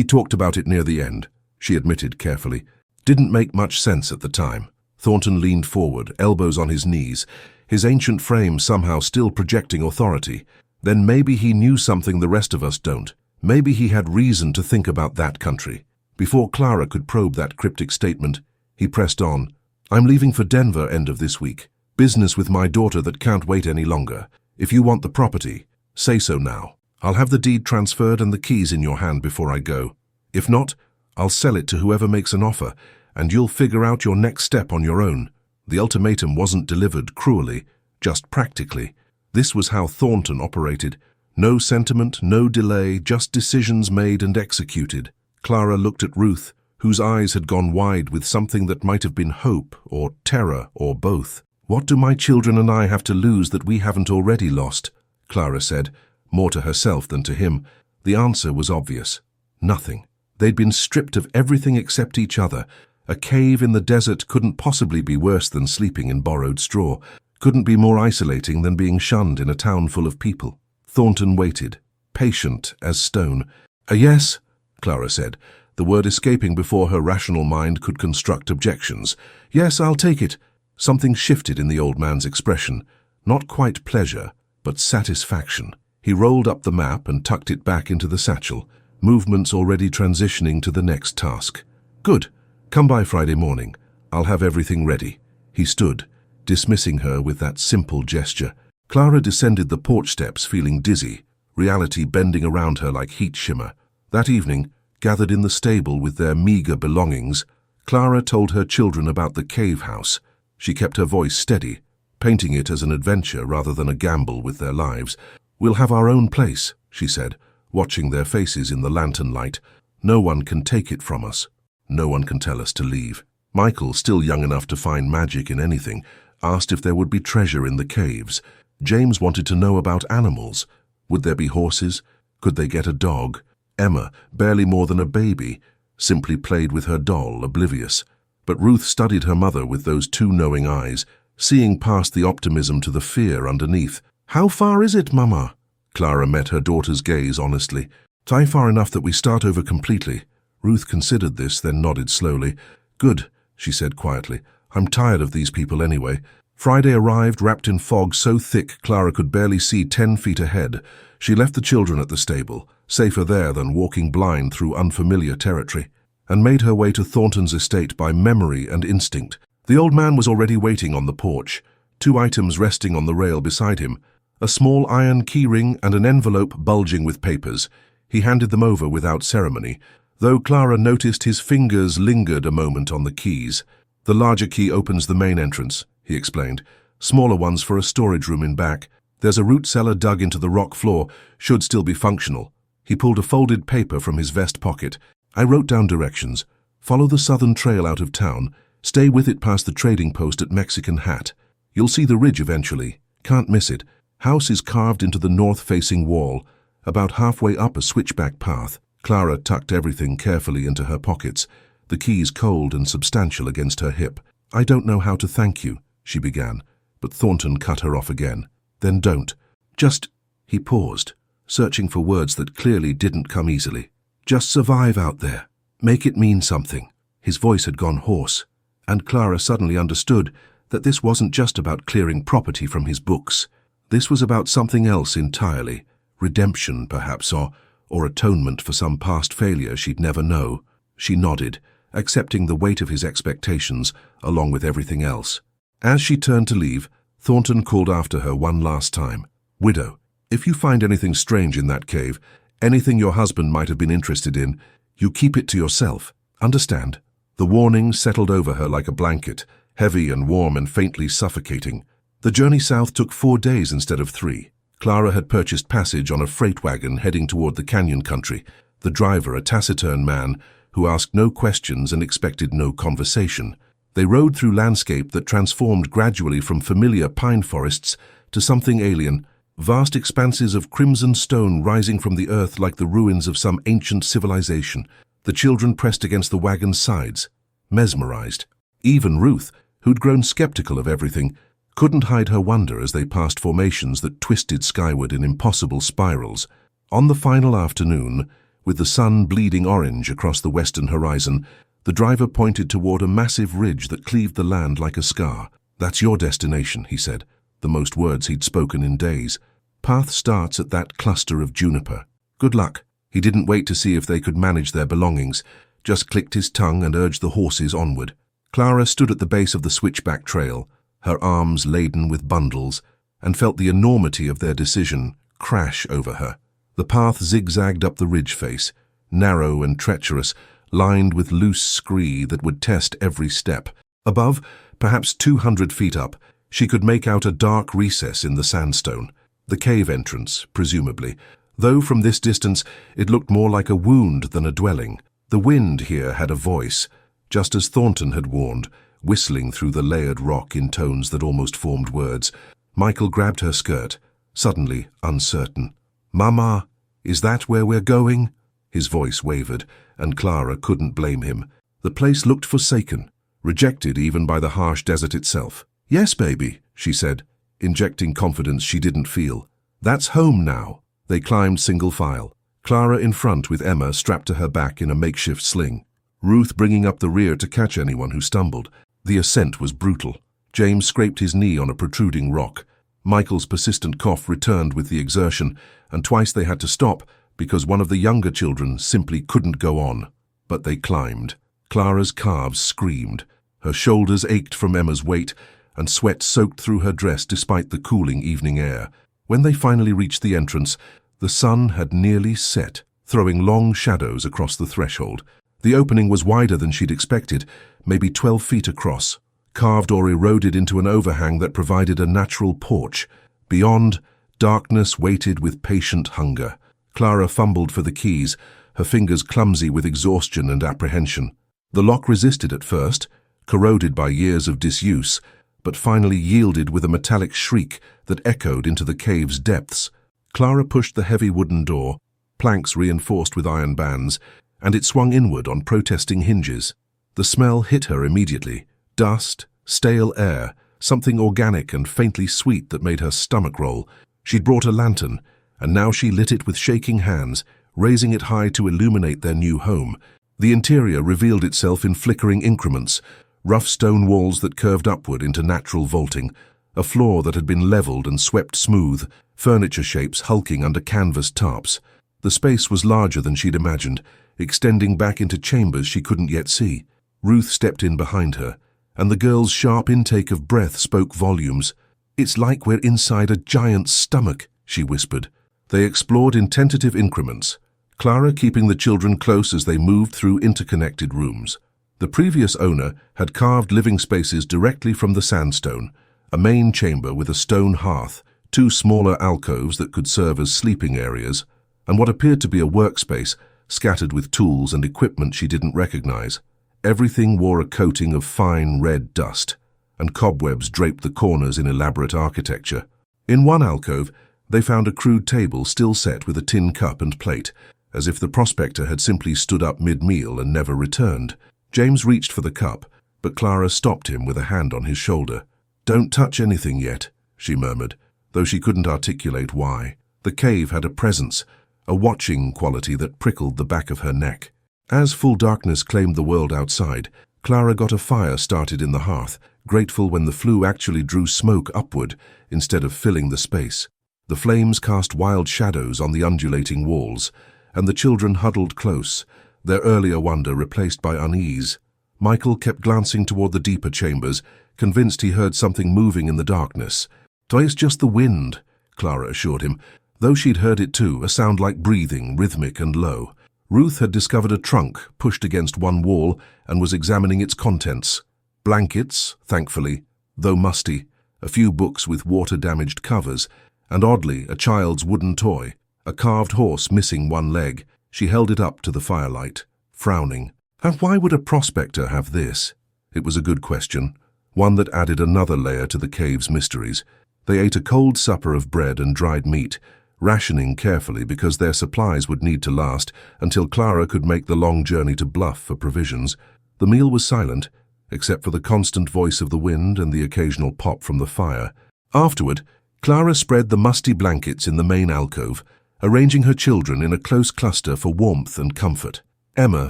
talked about it near the end," she admitted carefully. "Didn't make much sense at the time." Thornton leaned forward, elbows on his knees, his ancient frame somehow still projecting authority. Then maybe he knew something the rest of us don't. Maybe he had reason to think about that country. Before Clara could probe that cryptic statement, he pressed on. "I'm leaving for Denver end of this week. Business with my daughter that can't wait any longer. If you want the property, say so now. I'll have the deed transferred and the keys in your hand before I go. If not, I'll sell it to whoever makes an offer, and you'll figure out your next step on your own." The ultimatum wasn't delivered cruelly, just practically. This was how Thornton operated. No sentiment, no delay, just decisions made and executed. Clara looked at Ruth, whose eyes had gone wide with something that might have been hope or terror or both. "What do my children and I have to lose that we haven't already lost?" Clara said, more to herself than to him. The answer was obvious. Nothing. They'd been stripped of everything except each other. A cave in the desert couldn't possibly be worse than sleeping in borrowed straw, couldn't be more isolating than being shunned in a town full of people. Thornton waited, patient as stone. "A yes?" Clara said, the word escaping before her rational mind could construct objections. "Yes, I'll take it." Something shifted in the old man's expression. Not quite pleasure, but satisfaction. He rolled up the map and tucked it back into the satchel, movements already transitioning to the next task. "Good. Come by Friday morning. I'll have everything ready." He stood, dismissing her with that simple gesture. Clara descended the porch steps feeling dizzy, reality bending around her like heat shimmer. That evening, gathered in the stable with their meager belongings, Clara told her children about the cave house. She kept her voice steady, painting it as an adventure rather than a gamble with their lives. "We'll have our own place," she said, watching their faces in the lantern light. "No one can take it from us. No one can tell us to leave." Michael, still young enough to find magic in anything, asked if there would be treasure in the caves. James wanted to know about animals. Would there be horses? Could they get a dog? Emma, barely more than a baby, simply played with her doll, oblivious. But Ruth studied her mother with those two knowing eyes, seeing past the optimism to the fear underneath. "How far is it, Mama?" Clara met her daughter's gaze honestly. "Tie far enough that we start over completely." Ruth considered this, then nodded slowly. "Good," she said quietly. "I'm tired of these people anyway." Friday arrived wrapped in fog so thick Clara could barely see 10 feet ahead. She left the children at the stable, safer there than walking blind through unfamiliar territory, and made her way to Thornton's estate by memory and instinct. The old man was already waiting on the porch, 2 items resting on the rail beside him, a small iron keyring and an envelope bulging with papers. He handed them over without ceremony, though Clara noticed his fingers lingered a moment on the keys. "The larger key opens the main entrance," he explained. "Smaller ones for a storage room in back. There's a root cellar dug into the rock floor, should still be functional." He pulled a folded paper from his vest pocket. "I wrote down directions. Follow the southern trail out of town. Stay with it past the trading post at Mexican Hat. You'll see the ridge eventually. Can't miss it. House is carved into the north-facing wall, about halfway up a switchback path. Clara tucked everything carefully into her pockets, the keys cold and substantial against her hip. "I don't know how to thank you," she began, but Thornton cut her off again. "Then don't. Just—" He paused, searching for words that clearly didn't come easily. "Just survive out there. Make it mean something." His voice had gone hoarse, and Clara suddenly understood that this wasn't just about clearing property from his books. This was about something else entirely. Redemption, perhaps, or atonement for some past failure she'd never know. She nodded, accepting the weight of his expectations, along with everything else. As she turned to leave, Thornton called after her one last time. "Widow, if you find anything strange in that cave, anything your husband might have been interested in, you keep it to yourself. Understand?" The warning settled over her like a blanket, heavy and warm and faintly suffocating. The journey south took 4 days instead of 3. Clara had purchased passage on a freight wagon heading toward the canyon country, the driver a taciturn man who asked no questions and expected no conversation. They rode through landscape that transformed gradually from familiar pine forests to something alien, vast expanses of crimson stone rising from the earth like the ruins of some ancient civilization. The children pressed against the wagon's sides, mesmerized. Even Ruth, who'd grown skeptical of everything, couldn't hide her wonder as they passed formations that twisted skyward in impossible spirals. On the final afternoon, with the sun bleeding orange across the western horizon, the driver pointed toward a massive ridge that cleaved the land like a scar. "That's your destination," he said, the most words he'd spoken in days. "Path starts at that cluster of juniper. Good luck." He didn't wait to see if they could manage their belongings, just clicked his tongue and urged the horses onward. Clara stood at the base of the switchback trail, her arms laden with bundles, and felt the enormity of their decision crash over her. The path zigzagged up the ridge face, narrow and treacherous, lined with loose scree that would test every step. Above, perhaps 200 feet up, she could make out a dark recess in the sandstone. The cave entrance, presumably, though from this distance it looked more like a wound than a dwelling. The wind here had a voice, just as Thornton had warned, whistling through the layered rock in tones that almost formed words. Michael grabbed her skirt, suddenly uncertain. "Mama, is that where we're going?" His voice wavered, and Clara couldn't blame him. The place looked forsaken, rejected even by the harsh desert itself. "Yes, baby," she said, injecting confidence she didn't feel. "That's home now." They climbed single file, Clara in front with Emma strapped to her back in a makeshift sling, Ruth bringing up the rear to catch anyone who stumbled. The ascent was brutal. James scraped his knee on a protruding rock. Michael's persistent cough returned with the exertion, and twice they had to stop because one of the younger children simply couldn't go on. But they climbed. Clara's calves screamed. Her shoulders ached from Emma's weight, and sweat soaked through her dress despite the cooling evening air. When they finally reached the entrance, the sun had nearly set, throwing long shadows across the threshold. The opening was wider than she'd expected, maybe 12 feet across, carved or eroded into an overhang that provided a natural porch. Beyond, darkness waited with patient hunger. Clara fumbled for the keys, her fingers clumsy with exhaustion and apprehension. The lock resisted at first, corroded by years of disuse, but finally yielded with a metallic shriek that echoed into the cave's depths. Clara pushed the heavy wooden door, planks reinforced with iron bands, and it swung inward on protesting hinges. The smell hit her immediately. Dust, stale air, something organic and faintly sweet that made her stomach roll. She'd brought a lantern, and now she lit it with shaking hands, raising it high to illuminate their new home. The interior revealed itself in flickering increments, rough stone walls that curved upward into natural vaulting, a floor that had been leveled and swept smooth, furniture shapes hulking under canvas tarps. The space was larger than she'd imagined, extending back into chambers she couldn't yet see. Ruth stepped in behind her, and the girl's sharp intake of breath spoke volumes. "It's like we're inside a giant's stomach," she whispered. They explored in tentative increments, Clara keeping the children close as they moved through interconnected rooms. The previous owner had carved living spaces directly from the sandstone, a main chamber with a stone hearth, 2 smaller alcoves that could serve as sleeping areas, and what appeared to be a workspace, scattered with tools and equipment she didn't recognize. Everything wore a coating of fine red dust, and cobwebs draped the corners in elaborate architecture. In one alcove, they found a crude table still set with a tin cup and plate, as if the prospector had simply stood up mid-meal and never returned. James reached for the cup, but Clara stopped him with a hand on his shoulder. "Don't touch anything yet," she murmured, though she couldn't articulate why. The cave had a presence, a watching quality that prickled the back of her neck. As full darkness claimed the world outside, Clara got a fire started in the hearth, grateful when the flue actually drew smoke upward instead of filling the space. The flames cast wild shadows on the undulating walls, and the children huddled close, their earlier wonder replaced by unease. Michael kept glancing toward the deeper chambers, convinced he heard something moving in the darkness. "It's just the wind," Clara assured him, though she'd heard it too, a sound like breathing, rhythmic and low. Ruth had discovered a trunk pushed against one wall and was examining its contents. Blankets, thankfully, though musty, a few books with water-damaged covers, and oddly, a child's wooden toy, a carved horse missing one leg. She held it up to the firelight, frowning. And why would a prospector have this? It was a good question, one that added another layer to the cave's mysteries. They ate a cold supper of bread and dried meat, rationing carefully because their supplies would need to last until Clara could make the long journey to Bluff for provisions. The meal was silent, except for the constant voice of the wind and the occasional pop from the fire. Afterward, Clara spread the musty blankets in the main alcove, arranging her children in a close cluster for warmth and comfort. Emma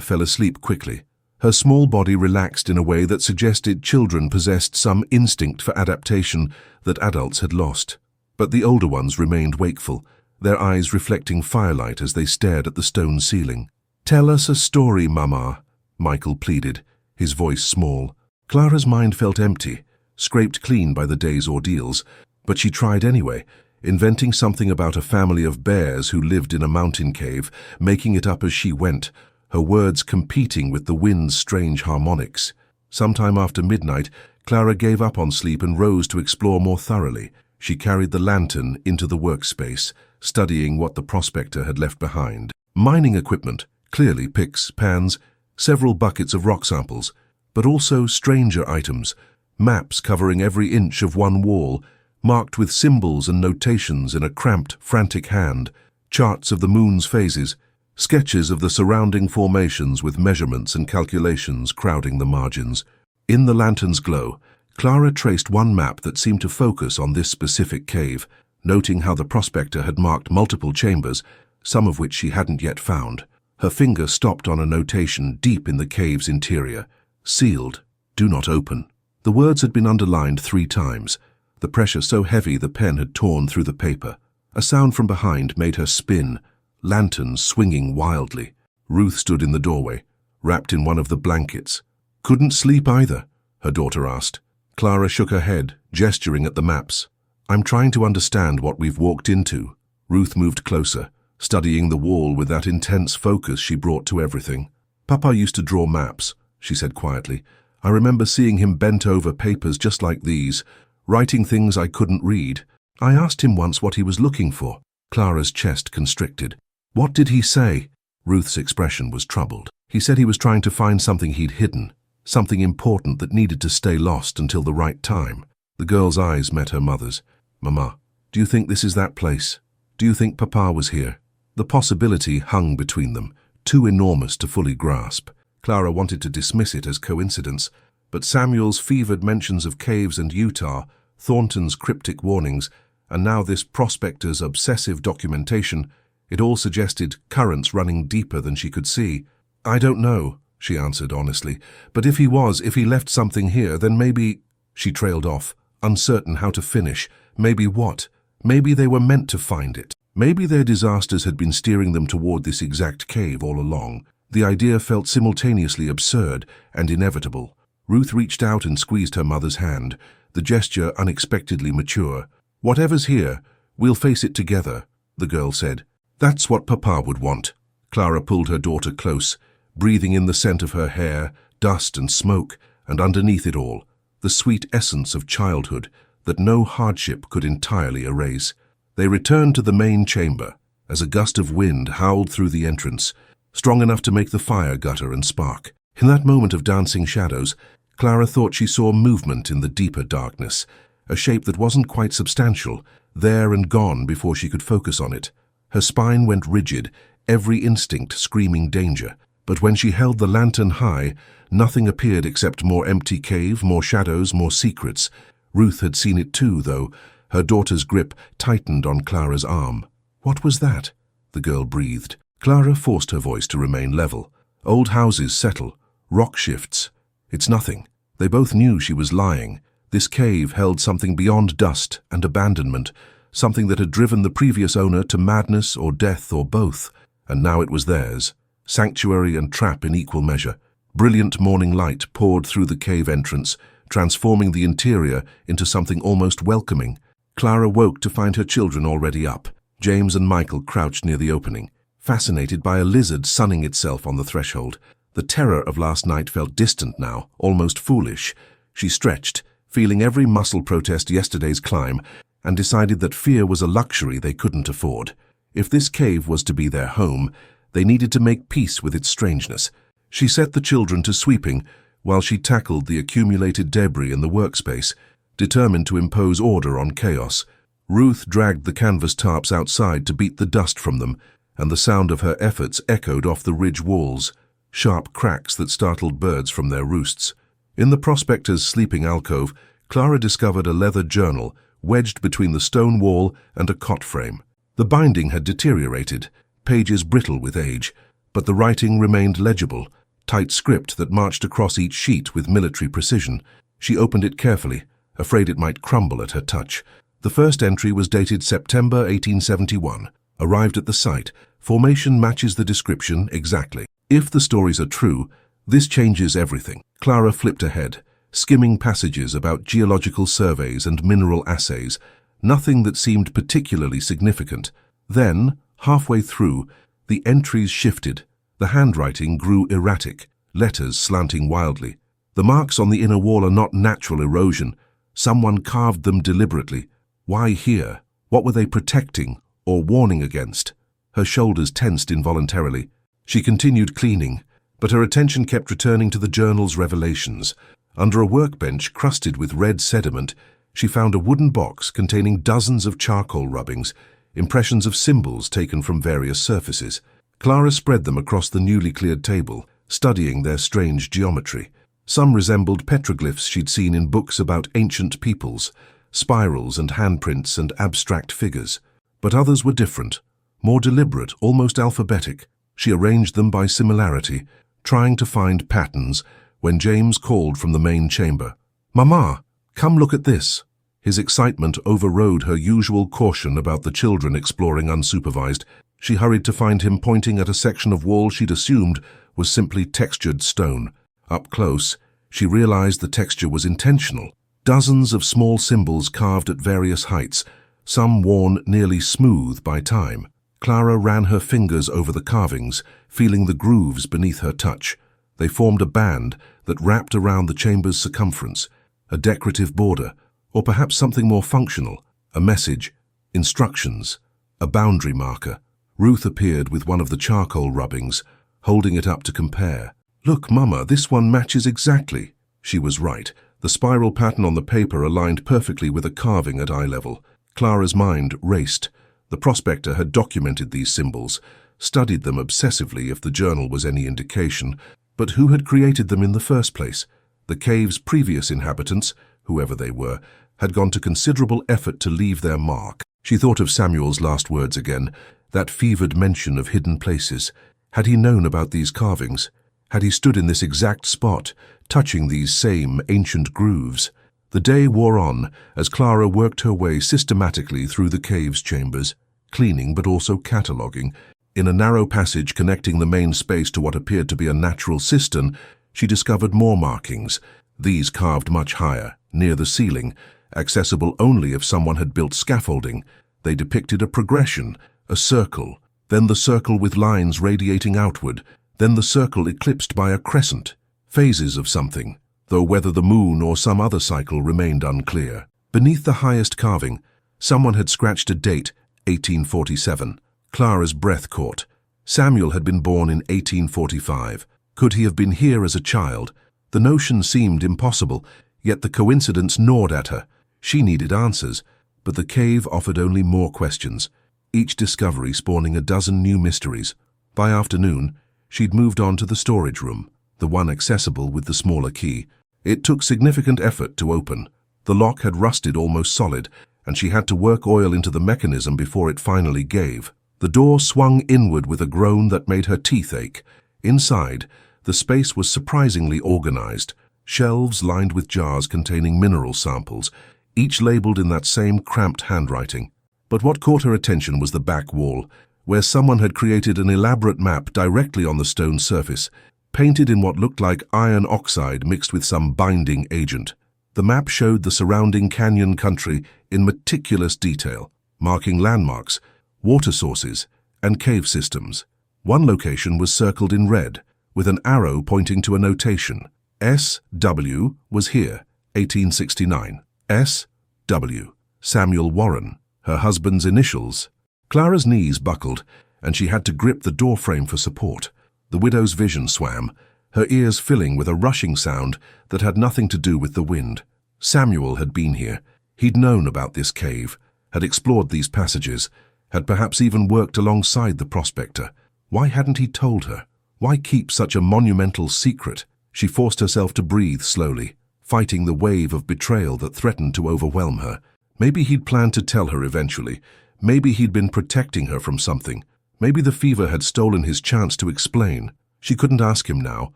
fell asleep quickly. Her small body relaxed in a way that suggested children possessed some instinct for adaptation that adults had lost. But the older ones remained wakeful, their eyes reflecting firelight as they stared at the stone ceiling. "Tell us a story, Mama," Michael pleaded, his voice small. Clara's mind felt empty, scraped clean by the day's ordeals, but she tried anyway, inventing something about a family of bears who lived in a mountain cave, making it up as she went, her words competing with the wind's strange harmonics. Sometime after midnight, Clara gave up on sleep and rose to explore more thoroughly. She carried the lantern into the workspace, studying what the prospector had left behind. Mining equipment, clearly picks, pans, several buckets of rock samples, but also stranger items, maps covering every inch of one wall, marked with symbols and notations in a cramped, frantic hand, charts of the moon's phases, sketches of the surrounding formations with measurements and calculations crowding the margins. In the lantern's glow, Clara traced one map that seemed to focus on this specific cave, noting how the prospector had marked multiple chambers, some of which she hadn't yet found. Her finger stopped on a notation deep in the cave's interior. "Sealed. Do not open." The words had been underlined 3 times, the pressure so heavy the pen had torn through the paper. A sound from behind made her spin, lantern swinging wildly. Ruth stood in the doorway, wrapped in one of the blankets. "Couldn't sleep either?" her daughter asked. Clara shook her head, gesturing at the maps. "I'm trying to understand what we've walked into." Ruth moved closer, studying the wall with that intense focus she brought to everything. "Papa used to draw maps," she said quietly. "I remember seeing him bent over papers just like these, writing things I couldn't read. I asked him once what he was looking for." Clara's chest constricted. "What did he say?" Ruth's expression was troubled. "He said he was trying to find something he'd hidden, something important that needed to stay lost until the right time." The girl's eyes met her mother's. "Mama, do you think this is that place? Do you think Papa was here?" The possibility hung between them, too enormous to fully grasp. Clara wanted to dismiss it as coincidence, but Samuel's fevered mentions of caves and Utah, Thornton's cryptic warnings, and now this prospector's obsessive documentation, it all suggested currents running deeper than she could see. "I don't know," she answered honestly, "but if he left something here, then maybe—" She trailed off, uncertain how to finish. Maybe what? Maybe they were meant to find it. Maybe their disasters had been steering them toward this exact cave all along. The idea felt simultaneously absurd and inevitable. Ruth reached out and squeezed her mother's hand, the gesture unexpectedly mature. "Whatever's here, we'll face it together," the girl said. "That's what Papa would want." Clara pulled her daughter close, breathing in the scent of her hair, dust and smoke, and underneath it all, the sweet essence of childhood that no hardship could entirely erase. They returned to the main chamber as a gust of wind howled through the entrance, strong enough to make the fire gutter and spark. In that moment of dancing shadows, Clara thought she saw movement in the deeper darkness, a shape that wasn't quite substantial, there and gone before she could focus on it. Her spine went rigid, every instinct screaming danger. But when she held the lantern high, nothing appeared except more empty cave, more shadows, more secrets. Ruth had seen it too, though. Her daughter's grip tightened on Clara's arm. "What was that?" the girl breathed. Clara forced her voice to remain level. "Old houses settle. Rock shifts. It's nothing." They both knew she was lying. This cave held something beyond dust and abandonment, something that had driven the previous owner to madness or death or both. And now it was theirs. Sanctuary and trap in equal measure. Brilliant morning light poured through the cave entrance, transforming the interior into something almost welcoming. Clara woke to find her children already up. James and Michael crouched near the opening, fascinated by a lizard sunning itself on the threshold. The terror of last night felt distant now, almost foolish. She stretched, feeling every muscle protest yesterday's climb, and decided that fear was a luxury they couldn't afford. If this cave was to be their home, they needed to make peace with its strangeness. She set the children to sweeping while she tackled the accumulated debris in the workspace, determined to impose order on chaos. Ruth dragged the canvas tarps outside to beat the dust from them, and the sound of her efforts echoed off the ridge walls, sharp cracks that startled birds from their roosts. In the prospector's sleeping alcove, Clara discovered a leather journal wedged between the stone wall and a cot frame. The binding had deteriorated, pages brittle with age, but the writing remained legible, tight script that marched across each sheet with military precision. She opened it carefully, afraid it might crumble at her touch. The first entry was dated September 1871. Arrived at the site, formation matches the description exactly. If the stories are true, this changes everything. Clara flipped ahead, skimming passages about geological surveys and mineral assays, nothing that seemed particularly significant. Then, halfway through, the entries shifted. The handwriting grew erratic, letters slanting wildly. The marks on the inner wall are not natural erosion. Someone carved them deliberately. Why here? What were they protecting or warning against? Her shoulders tensed involuntarily. She continued cleaning, but her attention kept returning to the journal's revelations. Under a workbench crusted with red sediment, she found a wooden box containing dozens of charcoal rubbings, impressions of symbols taken from various surfaces. Clara spread them across the newly cleared table, studying their strange geometry. Some resembled petroglyphs she'd seen in books about ancient peoples, spirals and handprints and abstract figures. But others were different, more deliberate, almost alphabetic. She arranged them by similarity, trying to find patterns, when James called from the main chamber. "Mama, come look at this." His excitement overrode her usual caution about the children exploring unsupervised. She hurried to find him pointing at a section of wall she'd assumed was simply textured stone. Up close, she realized the texture was intentional. Dozens of small symbols carved at various heights, some worn nearly smooth by time. Clara ran her fingers over the carvings, feeling the grooves beneath her touch. They formed a band that wrapped around the chamber's circumference, a decorative border, or perhaps something more functional, a message, instructions, a boundary marker. Ruth appeared with one of the charcoal rubbings, holding it up to compare. "Look, Mama, this one matches exactly." She was right. The spiral pattern on the paper aligned perfectly with a carving at eye level. Clara's mind raced. The prospector had documented these symbols, studied them obsessively if the journal was any indication, but who had created them in the first place? The cave's previous inhabitants, whoever they were, had gone to considerable effort to leave their mark. She thought of Samuel's last words again, that fevered mention of hidden places. Had he known about these carvings? Had he stood in this exact spot, touching these same ancient grooves? The day wore on as Clara worked her way systematically through the cave's chambers, cleaning but also cataloguing. In a narrow passage connecting the main space to what appeared to be a natural cistern, she discovered more markings, these carved much higher, near the ceiling, accessible only if someone had built scaffolding. They depicted a progression, a circle, then the circle with lines radiating outward, then the circle eclipsed by a crescent, phases of something, though whether the moon or some other cycle remained unclear. Beneath the highest carving, someone had scratched a date, 1847. Clara's breath caught. Samuel had been born in 1845. Could he have been here as a child? The notion seemed impossible, yet the coincidence gnawed at her. She needed answers, but the cave offered only more questions, each discovery spawning a dozen new mysteries. By afternoon, she'd moved on to the storage room, the one accessible with the smaller key. It took significant effort to open. The lock had rusted almost solid, and she had to work oil into the mechanism before it finally gave. The door swung inward with a groan that made her teeth ache. Inside, the space was surprisingly organized. Shelves lined with jars containing mineral samples, each labeled in that same cramped handwriting. But what caught her attention was the back wall, where someone had created an elaborate map directly on the stone surface, painted in what looked like iron oxide mixed with some binding agent. The map showed the surrounding canyon country in meticulous detail, marking landmarks, water sources, and cave systems. One location was circled in red, with an arrow pointing to a notation. S.W. was here, 1869. S.W. Samuel Warren, her husband's initials. Clara's knees buckled, and she had to grip the doorframe for support. The widow's vision swam, her ears filling with a rushing sound that had nothing to do with the wind. Samuel had been here. He'd known about this cave, had explored these passages, had perhaps even worked alongside the prospector. Why hadn't he told her? Why keep such a monumental secret? She forced herself to breathe slowly, fighting the wave of betrayal that threatened to overwhelm her. Maybe he'd planned to tell her eventually. Maybe he'd been protecting her from something. Maybe the fever had stolen his chance to explain. She couldn't ask him now,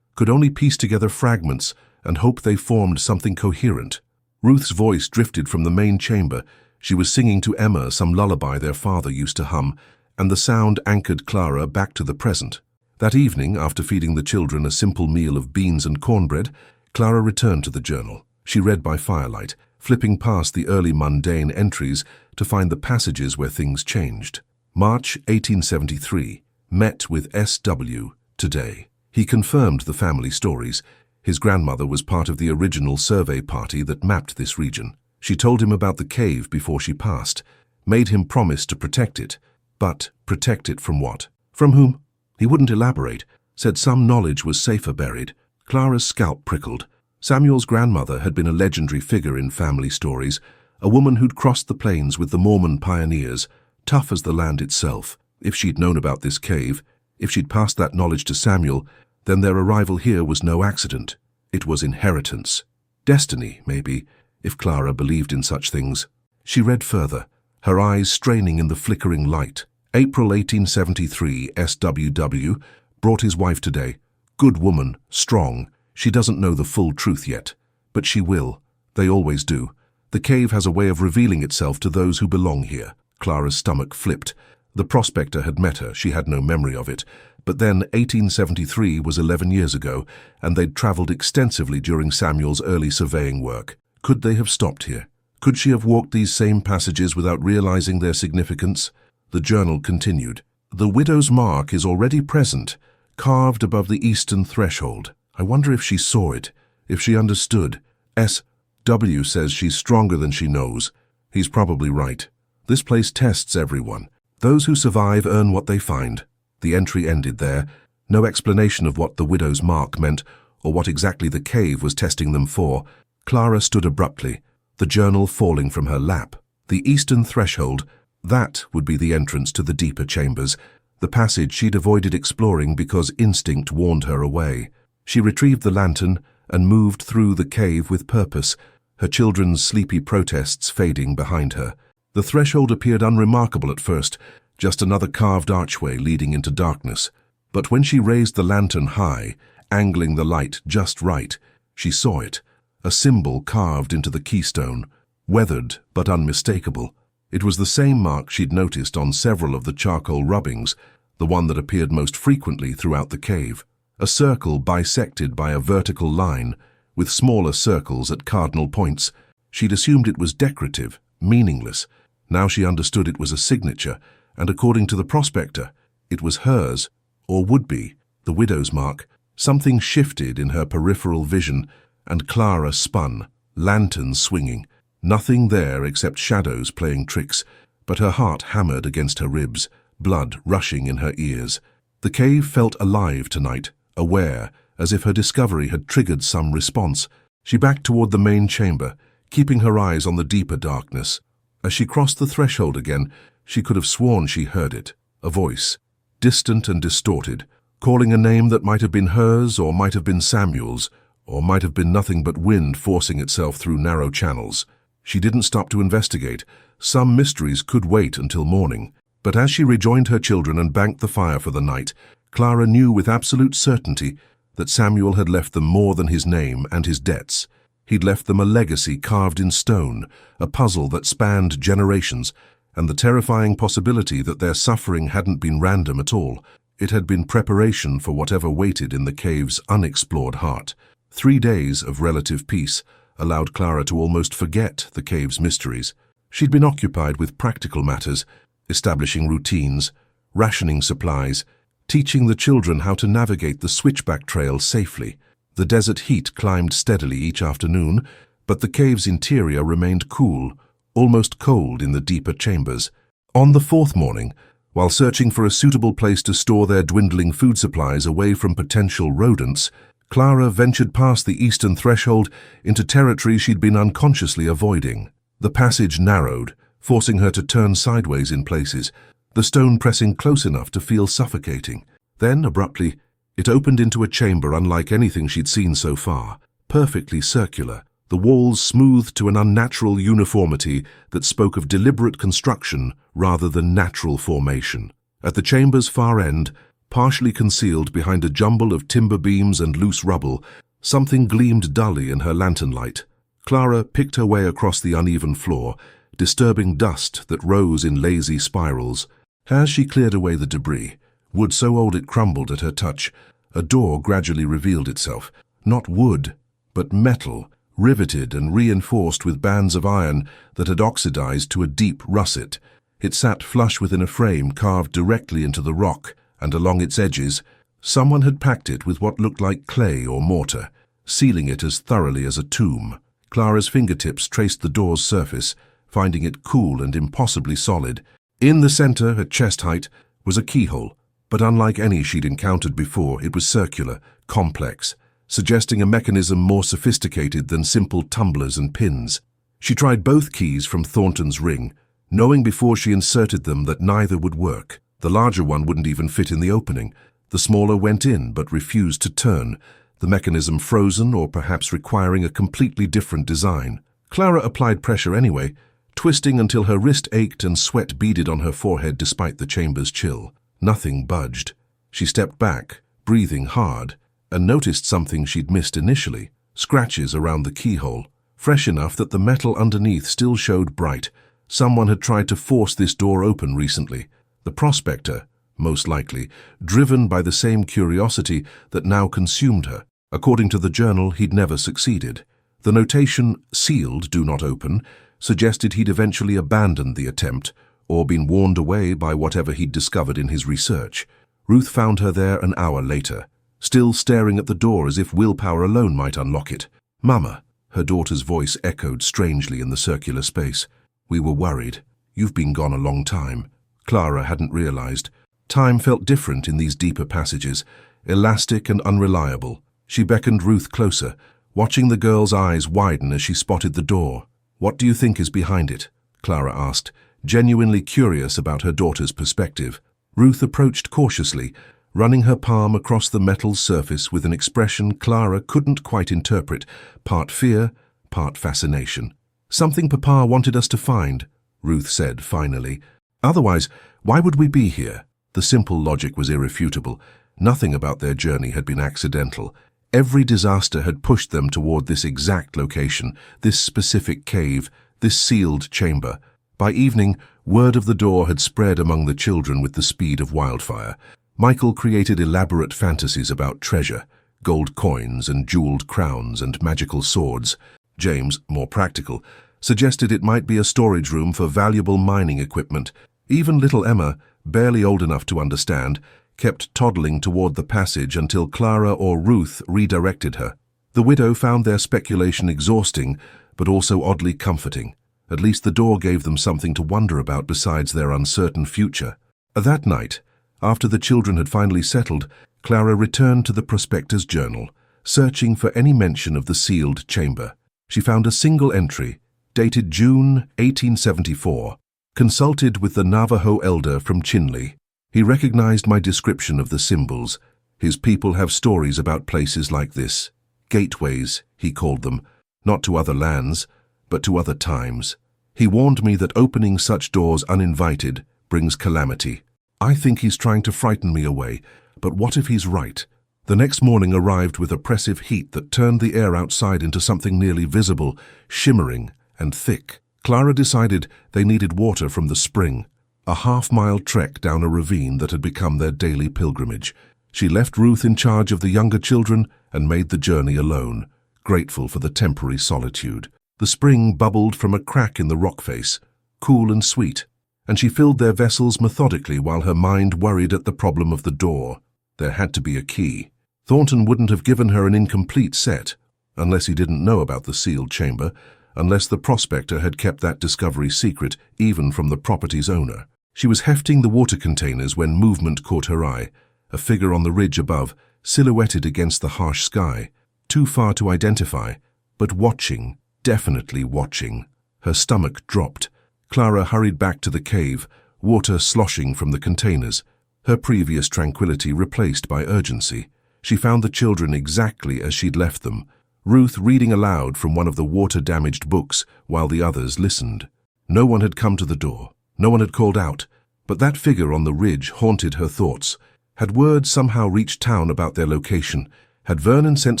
could only piece together fragments and hope they formed something coherent. Ruth's voice drifted from the main chamber. She was singing to Emma some lullaby their father used to hum, and the sound anchored Clara back to the present. That evening, after feeding the children a simple meal of beans and cornbread, Clara returned to the journal. She read by firelight, flipping past the early mundane entries to find the passages where things changed. March 1873, met with S.W. today. He confirmed the family stories. His grandmother was part of the original survey party that mapped this region. She told him about the cave before she passed, made him promise to protect it. But protect it from what? From whom? He wouldn't elaborate, said some knowledge was safer buried. Clara's scalp prickled. Samuel's grandmother had been a legendary figure in family stories, a woman who'd crossed the plains with the Mormon pioneers, tough as the land itself. If she'd known about this cave, if she'd passed that knowledge to Samuel, then their arrival here was no accident. It was inheritance. Destiny, maybe, if Clara believed in such things. She read further, her eyes straining in the flickering light. April 1873, S.W.W. brought his wife today. Good woman, strong. She doesn't know the full truth yet. But she will. They always do. The cave has a way of revealing itself to those who belong here. Clara's stomach flipped. The prospector had met her. She had no memory of it. But then 1873 was 11 years ago, and they'd traveled extensively during Samuel's early surveying work. Could they have stopped here? Could she have walked these same passages without realizing their significance? The journal continued. The widow's mark is already present, carved above the eastern threshold. I wonder if she saw it, if she understood. S.W. says she's stronger than she knows. He's probably right. This place tests everyone. Those who survive earn what they find. The entry ended there. No explanation of what the widow's mark meant or what exactly the cave was testing them for. Clara stood abruptly, the journal falling from her lap. The eastern threshold, that would be the entrance to the deeper chambers, the passage she'd avoided exploring because instinct warned her away. She retrieved the lantern and moved through the cave with purpose, her children's sleepy protests fading behind her. The threshold appeared unremarkable at first, just another carved archway leading into darkness. But when she raised the lantern high, angling the light just right, she saw it, a symbol carved into the keystone, weathered but unmistakable. It was the same mark she'd noticed on several of the charcoal rubbings, the one that appeared most frequently throughout the cave. A circle bisected by a vertical line, with smaller circles at cardinal points. She'd assumed it was decorative, meaningless. Now she understood it was a signature, and according to the prospector, it was hers, or would be, the widow's mark. Something shifted in her peripheral vision, and Clara spun, lantern swinging. Nothing there except shadows playing tricks, but her heart hammered against her ribs, blood rushing in her ears. The cave felt alive tonight, aware, as if her discovery had triggered some response. She backed toward the main chamber, keeping her eyes on the deeper darkness. As she crossed the threshold again, she could have sworn she heard it. A voice, distant and distorted, calling a name that might have been hers or might have been Samuel's, or might have been nothing but wind forcing itself through narrow channels. She didn't stop to investigate. Some mysteries could wait until morning. But as she rejoined her children and banked the fire for the night, Clara knew with absolute certainty that Samuel had left them more than his name and his debts. He'd left them a legacy carved in stone, a puzzle that spanned generations, and the terrifying possibility that their suffering hadn't been random at all. It had been preparation for whatever waited in the cave's unexplored heart. 3 days of relative peace allowed Clara to almost forget the cave's mysteries. She'd been occupied with practical matters, establishing routines, rationing supplies, teaching the children how to navigate the switchback trail safely. The desert heat climbed steadily each afternoon, but the cave's interior remained cool, almost cold in the deeper chambers. On the 4th morning, while searching for a suitable place to store their dwindling food supplies away from potential rodents, Clara ventured past the eastern threshold into territory she'd been unconsciously avoiding. The passage narrowed, forcing her to turn sideways in places, the stone pressing close enough to feel suffocating. Then, abruptly, it opened into a chamber unlike anything she'd seen so far, perfectly circular, the walls smoothed to an unnatural uniformity that spoke of deliberate construction rather than natural formation. At the chamber's far end, partially concealed behind a jumble of timber beams and loose rubble, something gleamed dully in her lantern light. Clara picked her way across the uneven floor, disturbing dust that rose in lazy spirals. As she cleared away the debris, wood so old it crumbled at her touch, a door gradually revealed itself. Not wood, but metal, riveted and reinforced with bands of iron that had oxidized to a deep russet. It sat flush within a frame carved directly into the rock, and along its edges, someone had packed it with what looked like clay or mortar, sealing it as thoroughly as a tomb. Clara's fingertips traced the door's surface, finding it cool and impossibly solid. In the center, at chest height, was a keyhole, but unlike any she'd encountered before, it was circular, complex, suggesting a mechanism more sophisticated than simple tumblers and pins. She tried both keys from Thornton's ring, knowing before she inserted them that neither would work. The larger one wouldn't even fit in the opening. The smaller went in but refused to turn, the mechanism frozen or perhaps requiring a completely different design. Clara applied pressure anyway, twisting until her wrist ached and sweat beaded on her forehead despite the chamber's chill. Nothing budged. She stepped back, breathing hard, and noticed something she'd missed initially: scratches around the keyhole, fresh enough that the metal underneath still showed bright. Someone had tried to force this door open recently. The prospector, most likely, driven by the same curiosity that now consumed her. According to the journal, he'd never succeeded. The notation, "Sealed, do not open," suggested he'd eventually abandoned the attempt, or been warned away by whatever he'd discovered in his research. Ruth found her there an hour later, still staring at the door as if willpower alone might unlock it. "Mama," her daughter's voice echoed strangely in the circular space. "We were worried. You've been gone a long time." Clara hadn't realized. Time felt different in these deeper passages, elastic and unreliable. She beckoned Ruth closer, watching the girl's eyes widen as she spotted the door. "What do you think is behind it?" Clara asked, genuinely curious about her daughter's perspective. Ruth approached cautiously, running her palm across the metal surface with an expression Clara couldn't quite interpret, part fear, part fascination. "Something Papa wanted us to find," Ruth said finally. "Otherwise, why would we be here?" The simple logic was irrefutable. Nothing about their journey had been accidental. Every disaster had pushed them toward this exact location, this specific cave, this sealed chamber. By evening, word of the door had spread among the children with the speed of wildfire. Michael created elaborate fantasies about treasure, gold coins and jeweled crowns and magical swords. James, more practical, suggested it might be a storage room for valuable mining equipment. Even little Emma, barely old enough to understand, kept toddling toward the passage until Clara or Ruth redirected her. The widow found their speculation exhausting, but also oddly comforting. At least the door gave them something to wonder about besides their uncertain future. That night, after the children had finally settled, Clara returned to the prospector's journal, searching for any mention of the sealed chamber. She found a single entry, dated June 1874, consulted with the Navajo elder from Chinle. He recognized my description of the symbols. His people have stories about places like this. Gateways, he called them, not to other lands, but to other times. He warned me that opening such doors uninvited brings calamity. I think he's trying to frighten me away, but what if he's right? The next morning arrived with oppressive heat that turned the air outside into something nearly visible, shimmering and thick. Clara decided they needed water from the spring, a half-mile trek down a ravine that had become their daily pilgrimage. She left Ruth in charge of the younger children and made the journey alone, grateful for the temporary solitude. The spring bubbled from a crack in the rock face, cool and sweet, and she filled their vessels methodically while her mind worried at the problem of the door. There had to be a key. Thornton wouldn't have given her an incomplete set, unless he didn't know about the sealed chamber, unless the prospector had kept that discovery secret even from the property's owner. She was hefting the water containers when movement caught her eye, a figure on the ridge above, silhouetted against the harsh sky, too far to identify, but watching, definitely watching. Her stomach dropped. Clara hurried back to the cave, water sloshing from the containers, her previous tranquility replaced by urgency. She found the children exactly as she'd left them, Ruth reading aloud from one of the water-damaged books while the others listened. No one had come to the door. No one had called out, but that figure on the ridge haunted her thoughts. Had word somehow reached town about their location? Had Vernon sent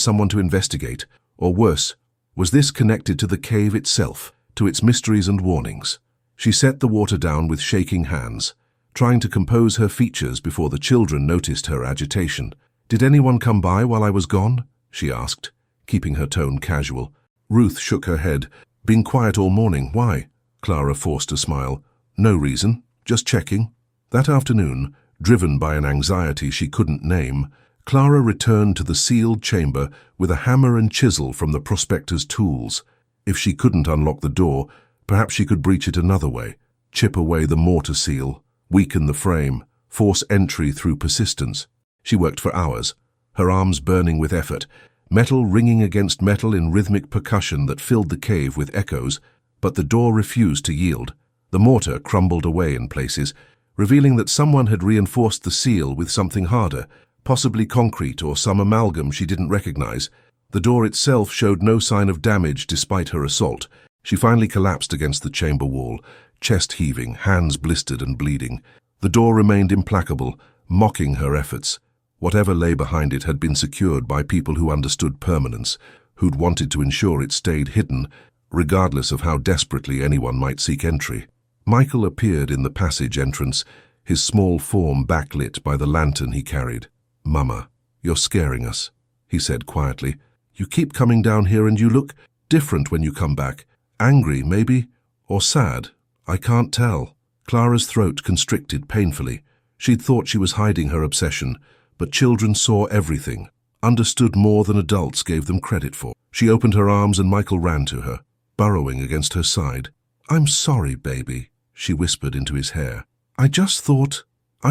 someone to investigate? Or worse, was this connected to the cave itself, to its mysteries and warnings? She set the water down with shaking hands, trying to compose her features before the children noticed her agitation. "Did anyone come by while I was gone?" she asked, keeping her tone casual. Ruth shook her head. "Been quiet all morning. Why?" Clara forced a smile. "No reason. Just checking." That afternoon, driven by an anxiety she couldn't name, Clara returned to the sealed chamber with a hammer and chisel from the prospector's tools. If she couldn't unlock the door, perhaps she could breach it another way, chip away the mortar seal, weaken the frame, force entry through persistence. She worked for hours, her arms burning with effort, metal ringing against metal in rhythmic percussion that filled the cave with echoes, but the door refused to yield. The mortar crumbled away in places, revealing that someone had reinforced the seal with something harder, possibly concrete or some amalgam she didn't recognize. The door itself showed no sign of damage despite her assault. She finally collapsed against the chamber wall, chest heaving, hands blistered and bleeding. The door remained implacable, mocking her efforts. Whatever lay behind it had been secured by people who understood permanence, who'd wanted to ensure it stayed hidden, regardless of how desperately anyone might seek entry. Michael appeared in the passage entrance, his small form backlit by the lantern he carried. "Mama, you're scaring us," he said quietly. "You keep coming down here and you look different when you come back. Angry, maybe? Or sad? I can't tell." Clara's throat constricted painfully. She'd thought she was hiding her obsession, but children saw everything, understood more than adults gave them credit for. She opened her arms and Michael ran to her, burrowing against her side. "I'm sorry, baby," she whispered into his hair. I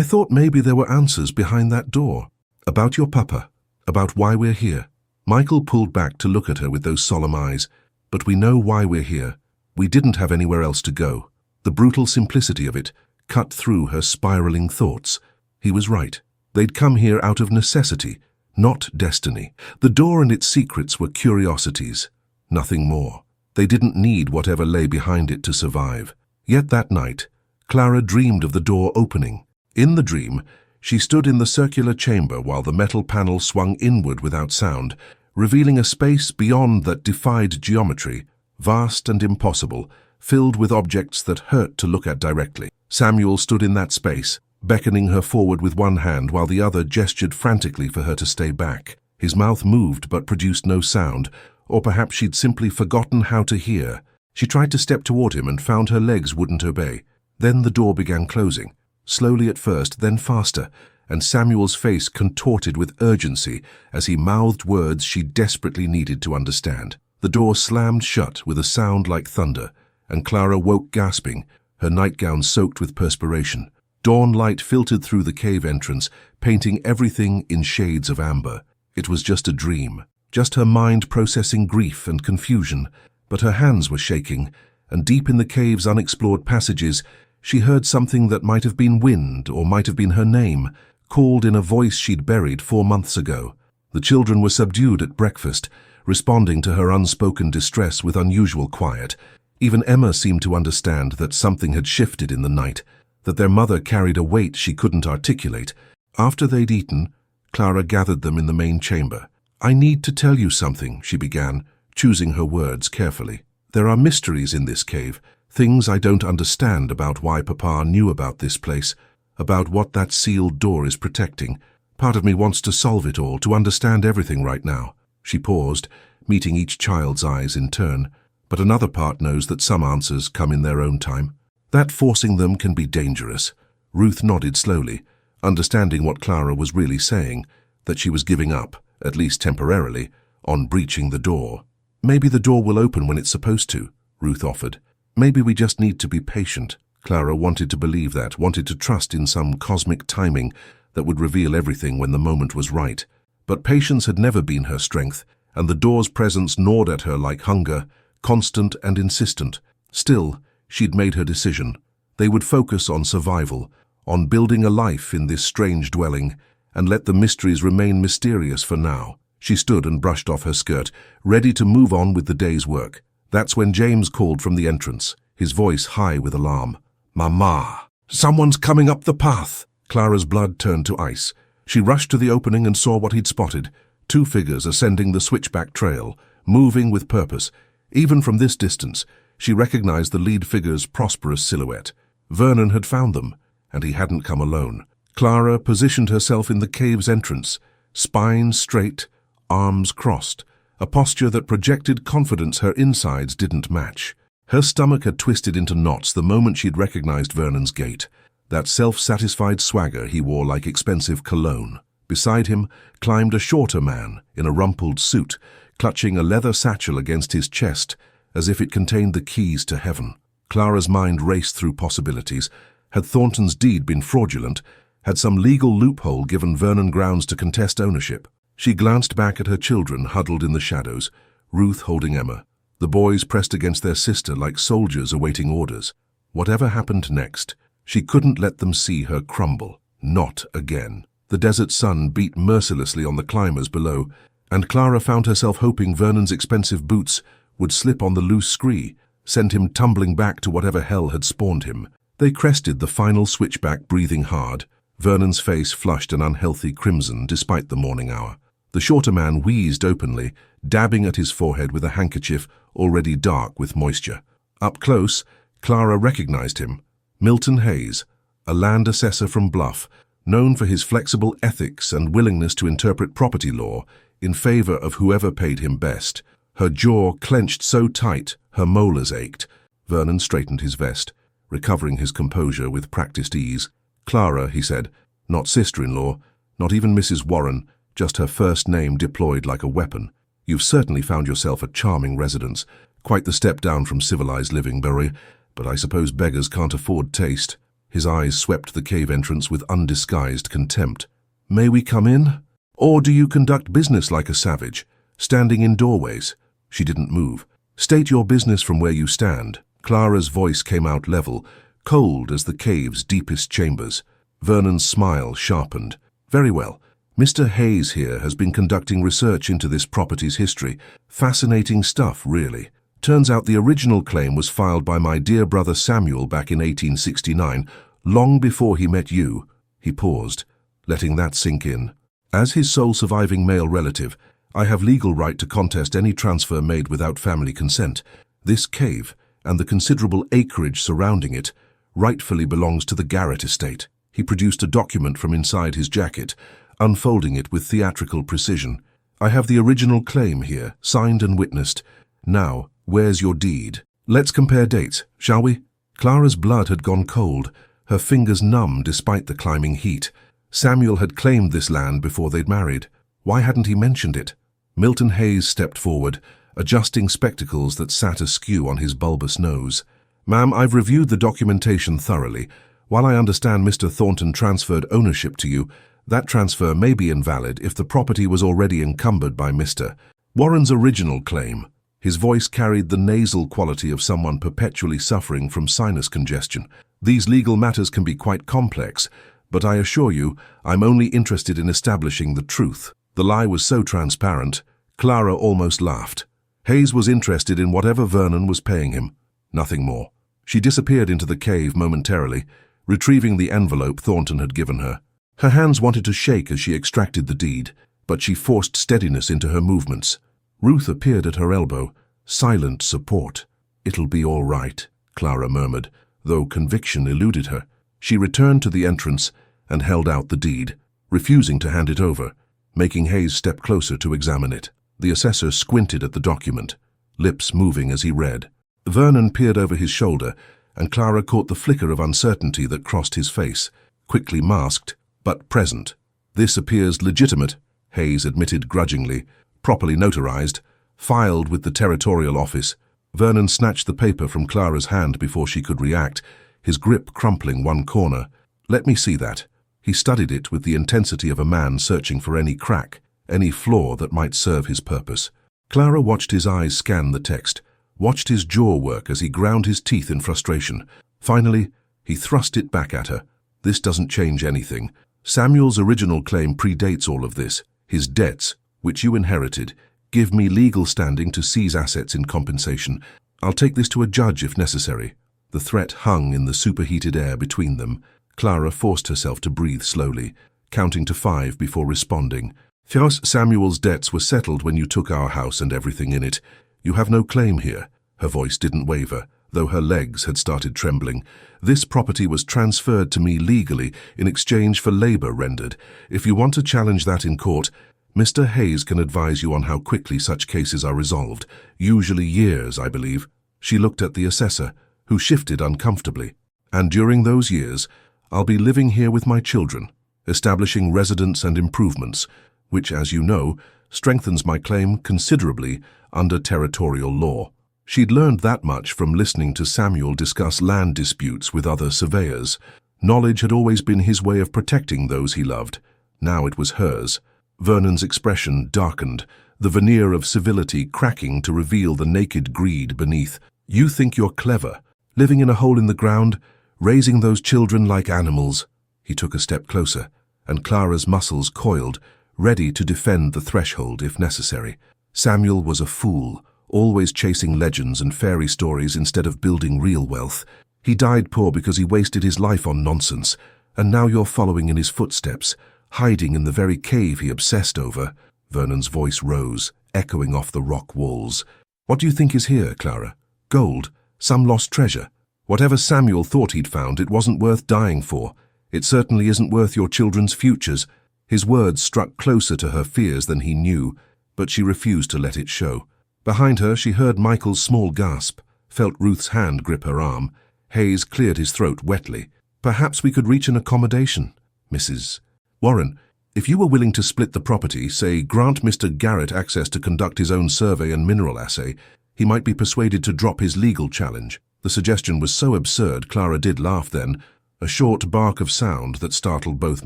thought maybe there were answers behind that door. About your papa, about why we're here." Michael pulled back to look at her with those solemn eyes. "But we know why we're here. We didn't have anywhere else to go." The brutal simplicity of it cut through her spiraling thoughts. He was right. They'd come here out of necessity, not destiny. The door and its secrets were curiosities, nothing more. They didn't need whatever lay behind it to survive. Yet that night, Clara dreamed of the door opening. In the dream, she stood in the circular chamber while the metal panel swung inward without sound, revealing a space beyond that defied geometry, vast and impossible, filled with objects that hurt to look at directly. Samuel stood in that space, beckoning her forward with one hand while the other gestured frantically for her to stay back. His mouth moved but produced no sound, or perhaps she'd simply forgotten how to hear. She tried to step toward him and found her legs wouldn't obey. Then the door began closing, slowly at first, then faster, and Samuel's face contorted with urgency as he mouthed words she desperately needed to understand. The door slammed shut with a sound like thunder, and Clara woke gasping, her nightgown soaked with perspiration. Dawn light filtered through the cave entrance, painting everything in shades of amber. It was just a dream, just her mind processing grief and confusion, but her hands were shaking, and deep in the cave's unexplored passages, she heard something that might have been wind or might have been her name, called in a voice she'd buried 4 months ago. The children were subdued at breakfast, responding to her unspoken distress with unusual quiet. Even Emma seemed to understand that something had shifted in the night, that their mother carried a weight she couldn't articulate. After they'd eaten, Clara gathered them in the main chamber. "I need to tell you something," she began, choosing her words carefully. "There are mysteries in this cave, things I don't understand about why Papa knew about this place, about what that sealed door is protecting. Part of me wants to solve it all, to understand everything right now." She paused, meeting each child's eyes in turn, but another part knows that some answers come in their own time. That forcing them can be dangerous. Ruth nodded slowly, understanding what Clara was really saying, that she was giving up, at least temporarily, on breaching the door. "Maybe the door will open when it's supposed to," Ruth offered. "Maybe we just need to be patient." Clara wanted to believe that, wanted to trust in some cosmic timing that would reveal everything when the moment was right. But patience had never been her strength, and the door's presence gnawed at her like hunger, constant and insistent. Still, she'd made her decision. They would focus on survival, on building a life in this strange dwelling, and let the mysteries remain mysterious for now. She stood and brushed off her skirt, ready to move on with the day's work. That's when James called from the entrance, his voice high with alarm. "Mama! Someone's coming up the path!" Clara's blood turned to ice. She rushed to the opening and saw what he'd spotted. 2 figures ascending the switchback trail, moving with purpose. Even from this distance, she recognized the lead figure's prosperous silhouette. Vernon had found them, and he hadn't come alone. Clara positioned herself in the cave's entrance, spine straight, arms crossed, a posture that projected confidence her insides didn't match. Her stomach had twisted into knots the moment she'd recognized Vernon's gait, that self-satisfied swagger he wore like expensive cologne. Beside him climbed a shorter man in a rumpled suit, clutching a leather satchel against his chest, as if it contained the keys to heaven. Clara's mind raced through possibilities. Had Thornton's deed been fraudulent? Had some legal loophole given Vernon grounds to contest ownership? She glanced back at her children huddled in the shadows, Ruth holding Emma. The boys pressed against their sister like soldiers awaiting orders. Whatever happened next, she couldn't let them see her crumble. Not again. The desert sun beat mercilessly on the climbers below, and Clara found herself hoping Vernon's expensive boots would slip on the loose scree, send him tumbling back to whatever hell had spawned him. They crested the final switchback, breathing hard. Vernon's face flushed an unhealthy crimson despite the morning hour. The shorter man wheezed openly, dabbing at his forehead with a handkerchief already dark with moisture. Up close, Clara recognized him. Milton Hayes, a land assessor from Bluff, known for his flexible ethics and willingness to interpret property law in favor of whoever paid him best. Her jaw clenched so tight, her molars ached. Vernon straightened his vest, recovering his composure with practiced ease. "Clara," he said, "not sister-in-law, not even Mrs. Warren, just her first name deployed like a weapon. You've certainly found yourself a charming residence, quite the step down from civilized living, Bury, but I suppose beggars can't afford taste." His eyes swept the cave entrance with undisguised contempt. "May we come in? Or do you conduct business like a savage, standing in doorways?" She didn't move. "State your business from where you stand." Clara's voice came out level, cold as the cave's deepest chambers. Vernon's smile sharpened. "Very well. Mr. Hayes here has been conducting research into this property's history. Fascinating stuff, really. Turns out the original claim was filed by my dear brother Samuel back in 1869, long before he met you." He paused, letting that sink in. "As his sole surviving male relative, I have legal right to contest any transfer made without family consent. This cave, and the considerable acreage surrounding it, rightfully belongs to the Garrett estate." He produced a document from inside his jacket, unfolding it with theatrical precision. "I have the original claim here, signed and witnessed. Now, where's your deed? Let's compare dates, shall we?" Clara's blood had gone cold, her fingers numb despite the climbing heat. Samuel had claimed this land before they'd married. Why hadn't he mentioned it? Milton Hayes stepped forward, adjusting spectacles that sat askew on his bulbous nose. "Ma'am, I've reviewed the documentation thoroughly. While I understand Mr. Thornton transferred ownership to you, that transfer may be invalid if the property was already encumbered by Mr. Warren's original claim. His voice carried the nasal quality of someone perpetually suffering from sinus congestion. These legal matters can be quite complex, but I assure you, I'm only interested in establishing the truth. The lie was so transparent, Clara almost laughed. Hayes was interested in whatever Vernon was paying him, nothing more. She disappeared into the cave momentarily, retrieving the envelope Thornton had given her. Her hands wanted to shake as she extracted the deed, but she forced steadiness into her movements. Ruth appeared at her elbow, silent support. "It'll be all right," Clara murmured, though conviction eluded her. She returned to the entrance and held out the deed, refusing to hand it over, making Hayes step closer to examine it. The assessor squinted at the document, lips moving as he read. Vernon peered over his shoulder, and Clara caught the flicker of uncertainty that crossed his face, quickly masked, but present. "This appears legitimate," Hayes admitted grudgingly, "properly notarized, filed with the territorial office." Vernon snatched the paper from Clara's hand before she could react, his grip crumpling one corner. "Let me see that." He studied it with the intensity of a man searching for any crack, any flaw that might serve his purpose. Clara watched his eyes scan the text, watched his jaw work as he ground his teeth in frustration. Finally, he thrust it back at her. "This doesn't change anything. Samuel's original claim predates all of this. His debts, which you inherited, give me legal standing to seize assets in compensation. I'll take this to a judge if necessary." The threat hung in the superheated air between them. Clara forced herself to breathe slowly, counting to 5 before responding. "First, Samuel's debts were settled when you took our house and everything in it. You have no claim here." Her voice didn't waver, though her legs had started trembling. "This property was transferred to me legally in exchange for labor rendered. If you want to challenge that in court, Mr. Hayes can advise you on how quickly such cases are resolved, usually years, I believe." She looked at the assessor, who shifted uncomfortably. "And during those years, I'll be living here with my children, establishing residence and improvements, which, as you know, strengthens my claim considerably under territorial law." She'd learned that much from listening to Samuel discuss land disputes with other surveyors. Knowledge had always been his way of protecting those he loved. Now it was hers. Vernon's expression darkened, the veneer of civility cracking to reveal the naked greed beneath. "You think you're clever, living in a hole in the ground, raising those children like animals." He took a step closer, and Clara's muscles coiled, ready to defend the threshold if necessary. Samuel was a fool, always chasing legends and fairy stories instead of building real wealth. He died poor because he wasted his life on nonsense, and now you're following in his footsteps, hiding in the very cave he obsessed over. Vernon's voice rose, echoing off the rock walls. "What do you think is here, Clara? Gold? Some lost treasure? Whatever Samuel thought he'd found, it wasn't worth dying for. It certainly isn't worth your children's futures." His words struck closer to her fears than he knew, but she refused to let it show. Behind her, she heard Michael's small gasp, felt Ruth's hand grip her arm. Hayes cleared his throat wetly. "Perhaps we could reach an accommodation, Mrs. Warren. If you were willing to split the property, say grant Mr. Garrett access to conduct his own survey and mineral assay, he might be persuaded to drop his legal challenge." The suggestion was so absurd, Clara did laugh then, a short bark of sound that startled both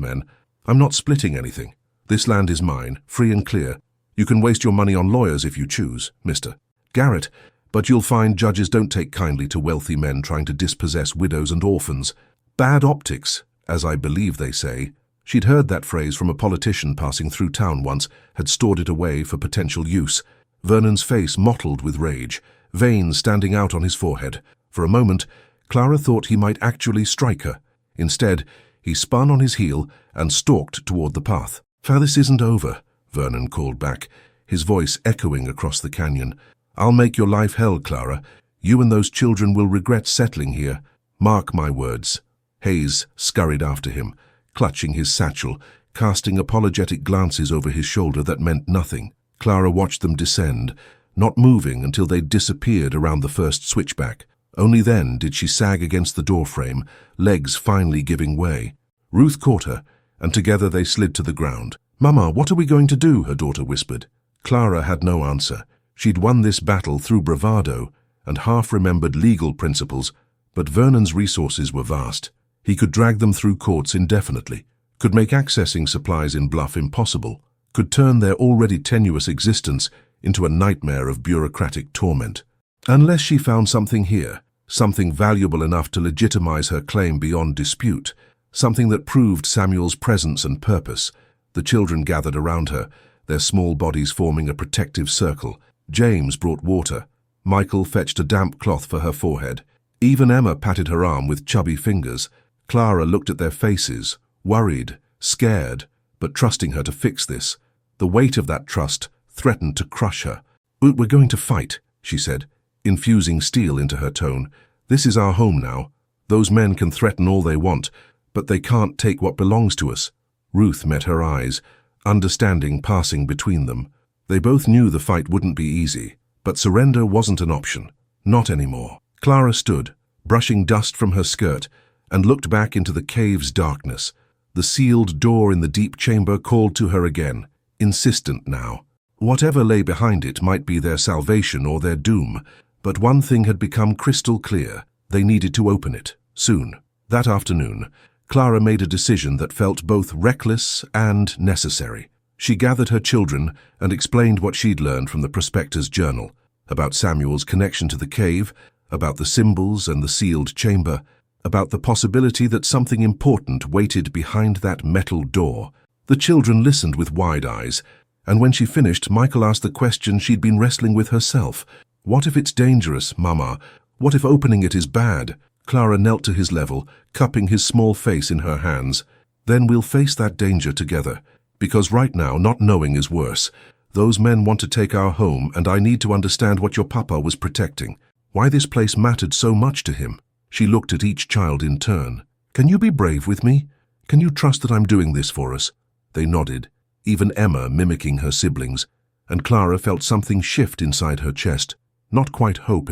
men. "I'm not splitting anything. This land is mine, free and clear. You can waste your money on lawyers if you choose, Mr. Garrett, but you'll find judges don't take kindly to wealthy men trying to dispossess widows and orphans. Bad optics, as I believe they say." She'd heard that phrase from a politician passing through town once, had stored it away for potential use. Vernon's face mottled with rage, veins standing out on his forehead. For a moment, Clara thought he might actually strike her. Instead, he spun on his heel and stalked toward the path. "This isn't over," Vernon called back, his voice echoing across the canyon. "I'll make your life hell, Clara. You and those children will regret settling here. Mark my words." Hayes scurried after him, clutching his satchel, casting apologetic glances over his shoulder that meant nothing. Clara watched them descend, not moving until they disappeared around the first switchback. Only then did she sag against the doorframe, legs finally giving way. Ruth caught her, and together they slid to the ground. "Mama, what are we going to do?" her daughter whispered. Clara had no answer. She'd won this battle through bravado and half-remembered legal principles, but Vernon's resources were vast. He could drag them through courts indefinitely, could make accessing supplies in Bluff impossible, could turn their already tenuous existence into a nightmare of bureaucratic torment. Unless she found something here, something valuable enough to legitimize her claim beyond dispute, something that proved Samuel's presence and purpose. The children gathered around her, their small bodies forming a protective circle. James brought water. Michael fetched a damp cloth for her forehead. Even Emma patted her arm with chubby fingers. Clara looked at their faces, worried, scared, but trusting her to fix this. The weight of that trust threatened to crush her. "We're going to fight," she said, infusing steel into her tone. "This is our home now. Those men can threaten all they want, but they can't take what belongs to us." Ruth met her eyes, understanding passing between them. They both knew the fight wouldn't be easy, but surrender wasn't an option. Not anymore. Clara stood, brushing dust from her skirt, and looked back into the cave's darkness. The sealed door in the deep chamber called to her again, insistent now. Whatever lay behind it might be their salvation or their doom, but one thing had become crystal clear. They needed to open it, soon. That afternoon, Clara made a decision that felt both reckless and necessary. She gathered her children and explained what she'd learned from the prospector's journal, about Samuel's connection to the cave, about the symbols and the sealed chamber, about the possibility that something important waited behind that metal door. The children listened with wide eyes, and when she finished, Michael asked the question she'd been wrestling with herself. "What if it's dangerous, Mama? What if opening it is bad?" Clara knelt to his level, cupping his small face in her hands. "Then we'll face that danger together, because right now not knowing is worse. Those men want to take our home, and I need to understand what your papa was protecting, why this place mattered so much to him." She looked at each child in turn. "Can you be brave with me? Can you trust that I'm doing this for us?" They nodded, even Emma mimicking her siblings, and Clara felt something shift inside her chest. Not quite hope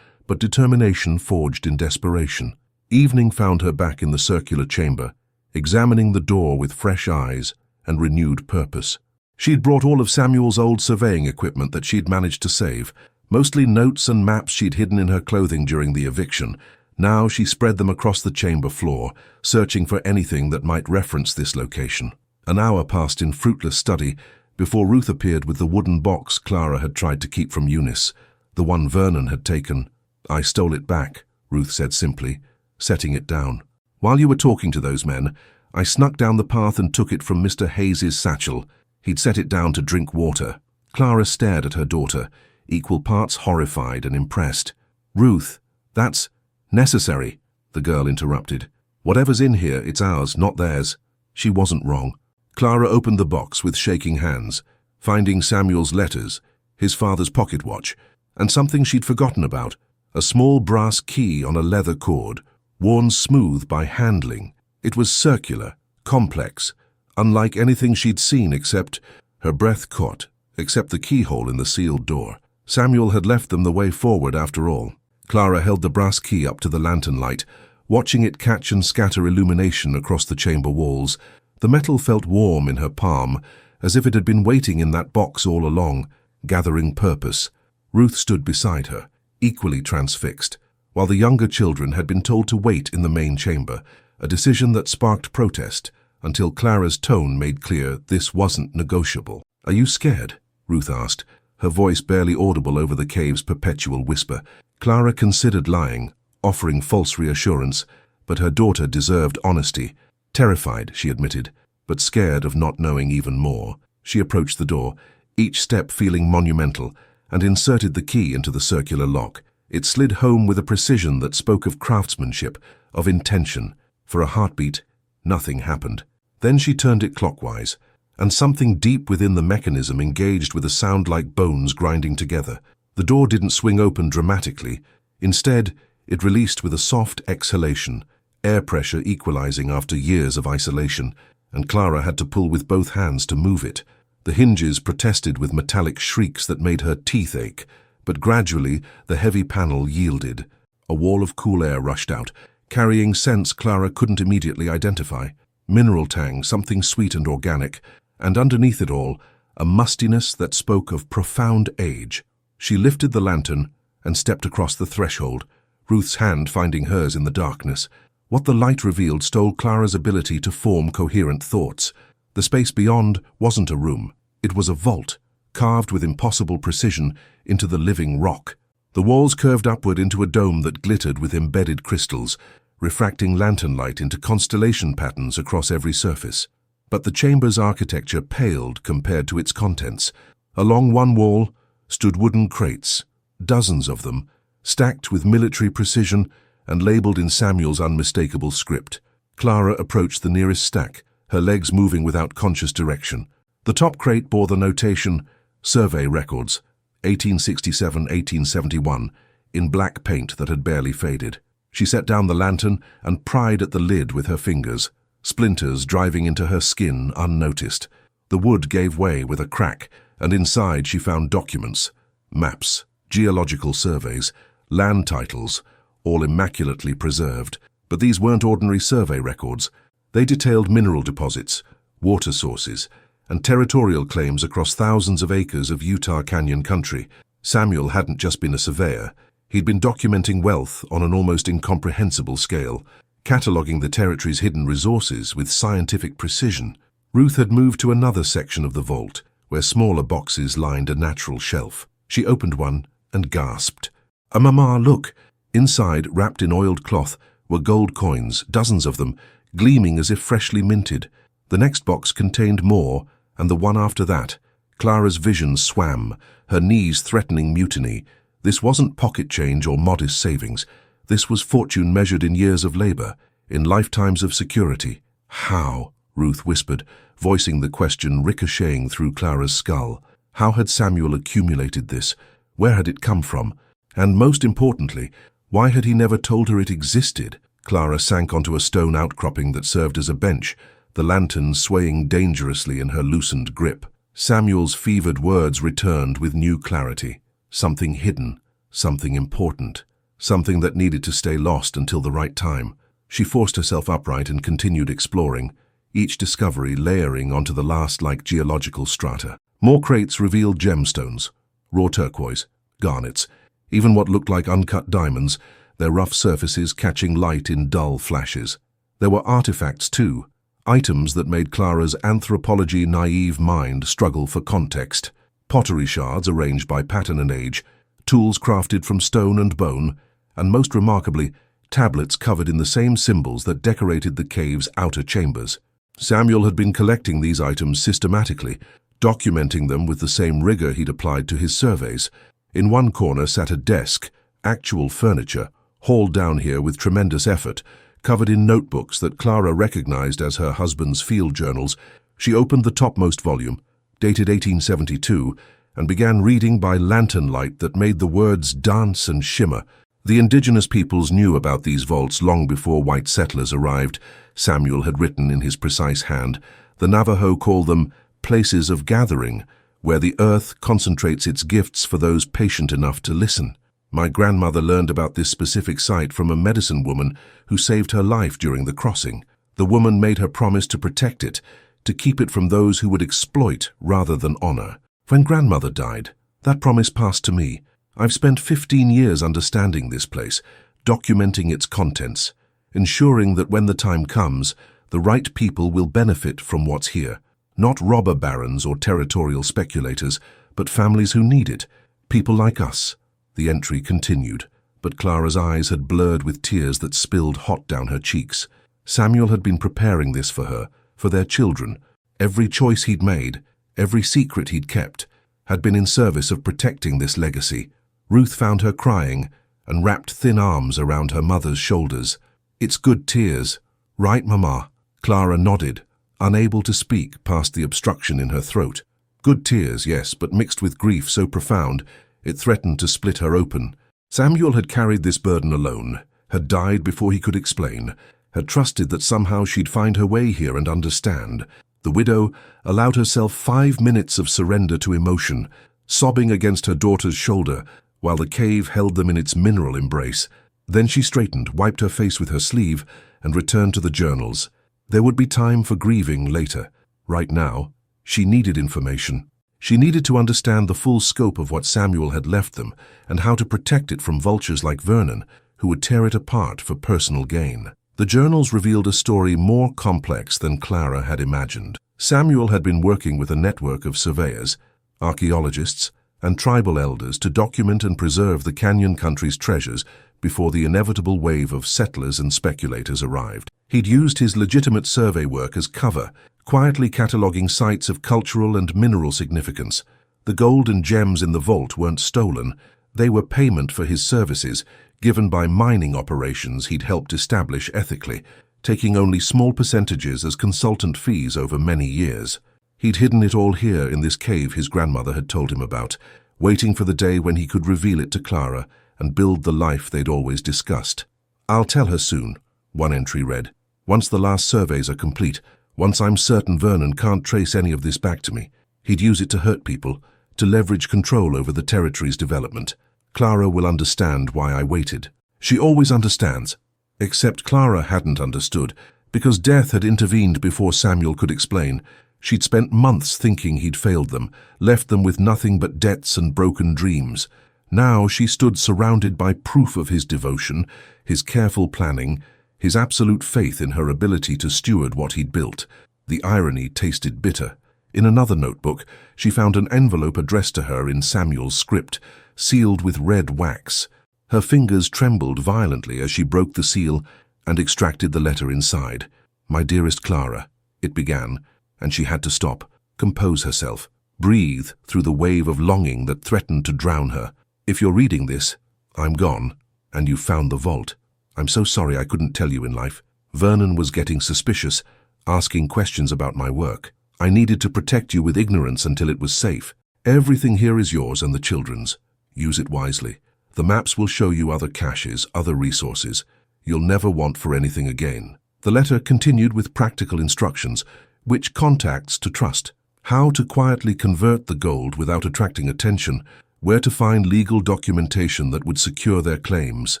but determination forged in desperation. Evening found her back in the circular chamber, examining the door with fresh eyes and renewed purpose. She'd brought all of Samuel's old surveying equipment that she'd managed to save, mostly notes and maps she'd hidden in her clothing during the eviction. Now she spread them across the chamber floor, searching for anything that might reference this location. An hour passed in fruitless study before Ruth appeared with the wooden box Clara had tried to keep from Eunice, the one Vernon had taken. "I stole it back," Ruth said simply, setting it down. "While you were talking to those men, I snuck down the path and took it from Mr. Hayes's satchel. He'd set it down to drink water." Clara stared at her daughter, equal parts horrified and impressed. "Ruth, that's necessary," the girl interrupted. "Whatever's in here, it's ours, not theirs." She wasn't wrong. Clara opened the box with shaking hands, finding Samuel's letters, his father's pocket watch, and something she'd forgotten about, a small brass key on a leather cord, worn smooth by handling. It was circular, complex, unlike anything she'd seen except her breath caught, except the keyhole in the sealed door. Samuel had left them the way forward after all. Clara held the brass key up to the lantern light, watching it catch and scatter illumination across the chamber walls. The metal felt warm in her palm, as if it had been waiting in that box all along, gathering purpose. Ruth stood beside her, equally transfixed, while the younger children had been told to wait in the main chamber, a decision that sparked protest, until Clara's tone made clear this wasn't negotiable. "Are you scared?" Ruth asked, her voice barely audible over the cave's perpetual whisper. Clara considered lying, offering false reassurance, but her daughter deserved honesty. Terrified, she admitted, but scared of not knowing even more. She approached the door, each step feeling monumental, and inserted the key into the circular lock. It slid home with a precision that spoke of craftsmanship, of intention. For a heartbeat, nothing happened. Then she turned it clockwise, and something deep within the mechanism engaged with a sound like bones grinding together. The door didn't swing open dramatically. Instead, it released with a soft exhalation, air pressure equalizing after years of isolation, and Clara had to pull with both hands to move it. The hinges protested with metallic shrieks that made her teeth ache, but gradually the heavy panel yielded. A wall of cool air rushed out, carrying scents Clara couldn't immediately identify. Mineral tang, something sweet and organic, and underneath it all, a mustiness that spoke of profound age. She lifted the lantern and stepped across the threshold, Ruth's hand finding hers in the darkness. What the light revealed stole Clara's ability to form coherent thoughts. The space beyond wasn't a room. It was a vault, carved with impossible precision into the living rock. The walls curved upward into a dome that glittered with embedded crystals, refracting lantern light into constellation patterns across every surface. But the chamber's architecture paled compared to its contents. Along one wall stood wooden crates, dozens of them, stacked with military precision and labeled in Samuel's unmistakable script. Clara approached the nearest stack, her legs moving without conscious direction. The top crate bore the notation, Survey Records, 1867-1871, in black paint that had barely faded. She set down the lantern and pried at the lid with her fingers, splinters driving into her skin unnoticed. The wood gave way with a crack, and inside she found documents, maps, geological surveys, land titles, all immaculately preserved. But these weren't ordinary survey records. They detailed mineral deposits, water sources, and territorial claims across thousands of acres of Utah Canyon country. Samuel hadn't just been a surveyor. He'd been documenting wealth on an almost incomprehensible scale, cataloging the territory's hidden resources with scientific precision. Ruth had moved to another section of the vault, where smaller boxes lined a natural shelf. She opened one and gasped. Mama, look! Inside, wrapped in oiled cloth, were gold coins, dozens of them, gleaming as if freshly minted. The next box contained more, and the one after that. Clara's vision swam, her knees threatening mutiny. This wasn't pocket change or modest savings. This was fortune measured in years of labor, in lifetimes of security. How? Ruth whispered, voicing the question ricocheting through Clara's skull. How had Samuel accumulated this? Where had it come from? And most importantly, why had he never told her it existed? Clara sank onto a stone outcropping that served as a bench, the lantern swaying dangerously in her loosened grip. Samuel's fevered words returned with new clarity. Something hidden, something important, something that needed to stay lost until the right time. She forced herself upright and continued exploring, each discovery layering onto the last like geological strata. More crates revealed gemstones, raw turquoise, garnets, even what looked like uncut diamonds, their rough surfaces catching light in dull flashes. There were artifacts too, items that made Clara's anthropology-naive mind struggle for context. Pottery shards arranged by pattern and age, tools crafted from stone and bone, and most remarkably, tablets covered in the same symbols that decorated the cave's outer chambers. Samuel had been collecting these items systematically, documenting them with the same rigor he'd applied to his surveys. In one corner sat a desk, actual furniture, hauled down here with tremendous effort, covered in notebooks that Clara recognized as her husband's field journals. She opened the topmost volume, dated 1872, and began reading by lantern light that made the words dance and shimmer. The indigenous peoples knew about these vaults long before white settlers arrived, Samuel had written in his precise hand. The Navajo called them places of gathering, where the earth concentrates its gifts for those patient enough to listen. My grandmother learned about this specific site from a medicine woman who saved her life during the crossing. The woman made her promise to protect it, to keep it from those who would exploit rather than honor. When grandmother died, that promise passed to me. I've spent 15 years understanding this place, documenting its contents, ensuring that when the time comes, the right people will benefit from what's here. Not robber barons or territorial speculators, but families who need it, people like us. The entry continued, but Clara's eyes had blurred with tears that spilled hot down her cheeks. Samuel had been preparing this for her, for their children. Every choice he'd made, every secret he'd kept, had been in service of protecting this legacy. Ruth found her crying and wrapped thin arms around her mother's shoulders. It's good tears, right, Mama? Clara nodded, unable to speak past the obstruction in her throat. Good tears, yes, but mixed with grief so profound it threatened to split her open. Samuel had carried this burden alone, had died before he could explain, had trusted that somehow she'd find her way here and understand. The widow allowed herself 5 minutes of surrender to emotion, sobbing against her daughter's shoulder while the cave held them in its mineral embrace. Then she straightened, wiped her face with her sleeve, and returned to the journals. There would be time for grieving later. Right now, she needed information. She needed to understand the full scope of what Samuel had left them and how to protect it from vultures like Vernon, who would tear it apart for personal gain. The journals revealed a story more complex than Clara had imagined. Samuel had been working with a network of surveyors, archaeologists, and tribal elders to document and preserve the Canyon country's treasures before the inevitable wave of settlers and speculators arrived. He'd used his legitimate survey work as cover, quietly cataloguing sites of cultural and mineral significance. The gold and gems in the vault weren't stolen. They were payment for his services, given by mining operations he'd helped establish ethically, taking only small percentages as consultant fees over many years. He'd hidden it all here in this cave his grandmother had told him about, waiting for the day when he could reveal it to Clara and build the life they'd always discussed. "I'll tell her soon," one entry read. "Once the last surveys are complete, once I'm certain Vernon can't trace any of this back to me. He'd use it to hurt people, to leverage control over the territory's development. Clara will understand why I waited." She always understands. Except Clara hadn't understood, because death had intervened before Samuel could explain. She'd spent months thinking he'd failed them, left them with nothing but debts and broken dreams. Now she stood surrounded by proof of his devotion, his careful planning, his absolute faith in her ability to steward what he'd built. The irony tasted bitter. In another notebook, she found an envelope addressed to her in Samuel's script, sealed with red wax. Her fingers trembled violently as she broke the seal and extracted the letter inside. "My dearest Clara," it began, and she had to stop, compose herself, breathe through the wave of longing that threatened to drown her. "If you're reading this, I'm gone, and you've found the vault. I'm so sorry I couldn't tell you in life. Vernon was getting suspicious, asking questions about my work. I needed to protect you with ignorance until it was safe. Everything here is yours and the children's. Use it wisely. The maps will show you other caches, other resources. You'll never want for anything again." The letter continued with practical instructions, which contacts to trust, how to quietly convert the gold without attracting attention, where to find legal documentation that would secure their claims.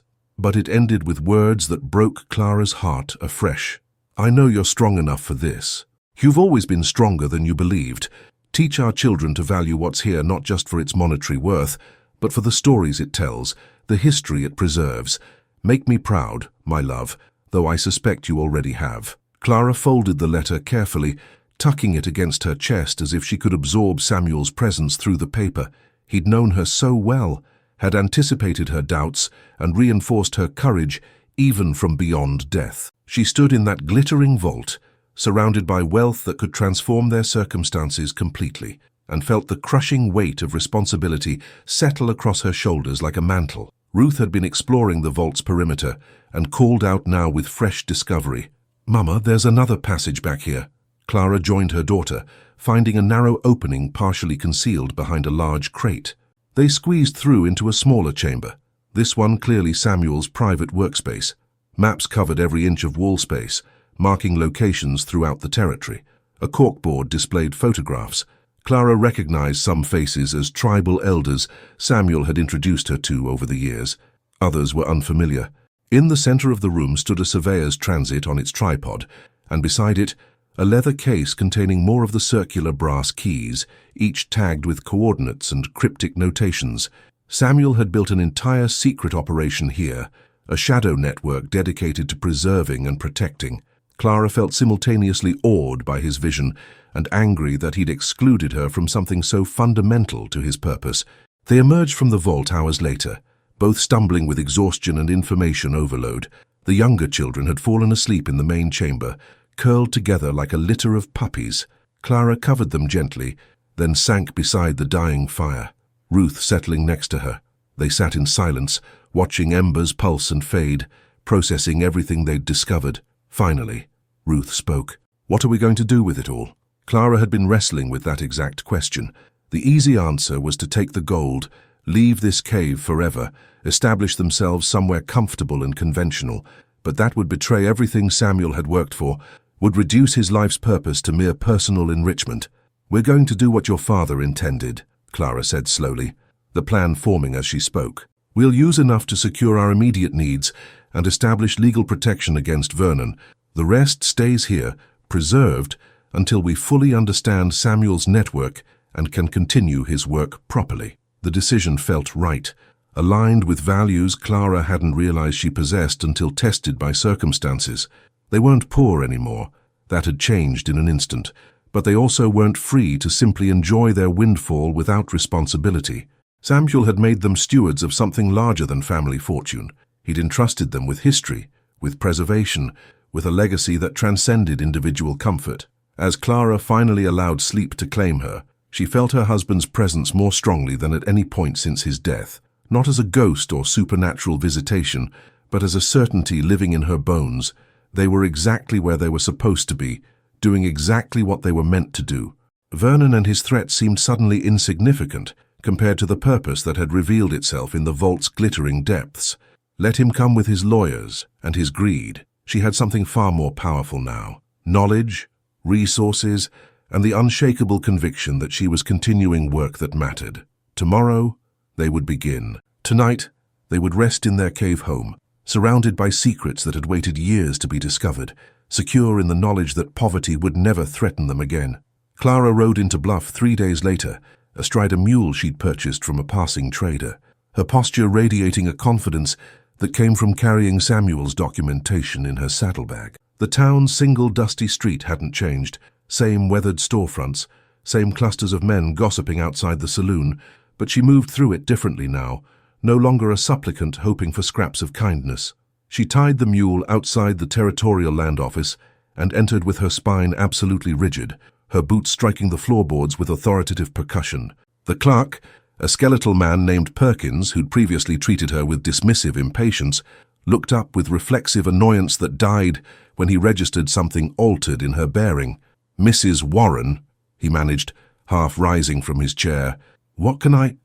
But it ended with words that broke Clara's heart afresh. "I know you're strong enough for this. You've always been stronger than you believed. Teach our children to value what's here not just for its monetary worth, but for the stories it tells, the history it preserves. Make me proud, my love, though I suspect you already have." Clara folded the letter carefully, tucking it against her chest as if she could absorb Samuel's presence through the paper. He'd known her so well, had anticipated her doubts, and reinforced her courage even from beyond death. She stood in that glittering vault, surrounded by wealth that could transform their circumstances completely, and felt the crushing weight of responsibility settle across her shoulders like a mantle. Ruth had been exploring the vault's perimeter and called out now with fresh discovery. "Mama, there's another passage back here." Clara joined her daughter, finding a narrow opening partially concealed behind a large crate. They squeezed through into a smaller chamber, this one clearly Samuel's private workspace. Maps covered every inch of wall space, marking locations throughout the territory. A corkboard displayed photographs. Clara recognized some faces as tribal elders Samuel had introduced her to over the years. Others were unfamiliar. In the center of the room stood a surveyor's transit on its tripod, and beside it, a leather case containing more of the circular brass keys, each tagged with coordinates and cryptic notations. Samuel had built an entire secret operation here, a shadow network dedicated to preserving and protecting. Clara felt simultaneously awed by his vision and angry that he'd excluded her from something so fundamental to his purpose. They emerged from the vault hours later, both stumbling with exhaustion and information overload. The younger children had fallen asleep in the main chamber, curled together like a litter of puppies. Clara covered them gently, then sank beside the dying fire, Ruth settling next to her. They sat in silence, watching embers pulse and fade, processing everything they'd discovered. Finally, Ruth spoke. "What are we going to do with it all?" Clara had been wrestling with that exact question. The easy answer was to take the gold, leave this cave forever, establish themselves somewhere comfortable and conventional, but that would betray everything Samuel had worked for, would reduce his life's purpose to mere personal enrichment. "We're going to do what your father intended," Clara said slowly, the plan forming as she spoke. "We'll use enough to secure our immediate needs and establish legal protection against Vernon. The rest stays here, preserved, until we fully understand Samuel's network and can continue his work properly." The decision felt right. aligned with values Clara hadn't realized she possessed until tested by circumstances. They weren't poor anymore. That had changed in an instant. But they also weren't free to simply enjoy their windfall without responsibility. Samuel had made them stewards of something larger than family fortune. He'd entrusted them with history, with preservation, with a legacy that transcended individual comfort. As Clara finally allowed sleep to claim her, she felt her husband's presence more strongly than at any point since his death, not as a ghost or supernatural visitation, but as a certainty living in her bones. They were exactly where they were supposed to be, doing exactly what they were meant to do. Vernon and his threat seemed suddenly insignificant compared to the purpose that had revealed itself in the vault's glittering depths. Let him come with his lawyers and his greed. She had something far more powerful now. Knowledge, resources, and the unshakable conviction that she was continuing work that mattered. Tomorrow, they would begin. Tonight, they would rest in their cave home, surrounded by secrets that had waited years to be discovered, secure in the knowledge that poverty would never threaten them again. Clara rode into Bluff 3 days later, astride a mule she'd purchased from a passing trader, her posture radiating a confidence that came from carrying Samuel's documentation in her saddlebag. The town's single dusty street hadn't changed, same weathered storefronts, same clusters of men gossiping outside the saloon, but she moved through it differently now, no longer a supplicant hoping for scraps of kindness. She tied the mule outside the territorial land office and entered with her spine absolutely rigid, her boots striking the floorboards with authoritative percussion. The clerk, a skeletal man named Perkins, who'd previously treated her with dismissive impatience, looked up with reflexive annoyance that died when he registered something altered in her bearing. "Mrs. Warren," he managed, half rising from his chair. "What can I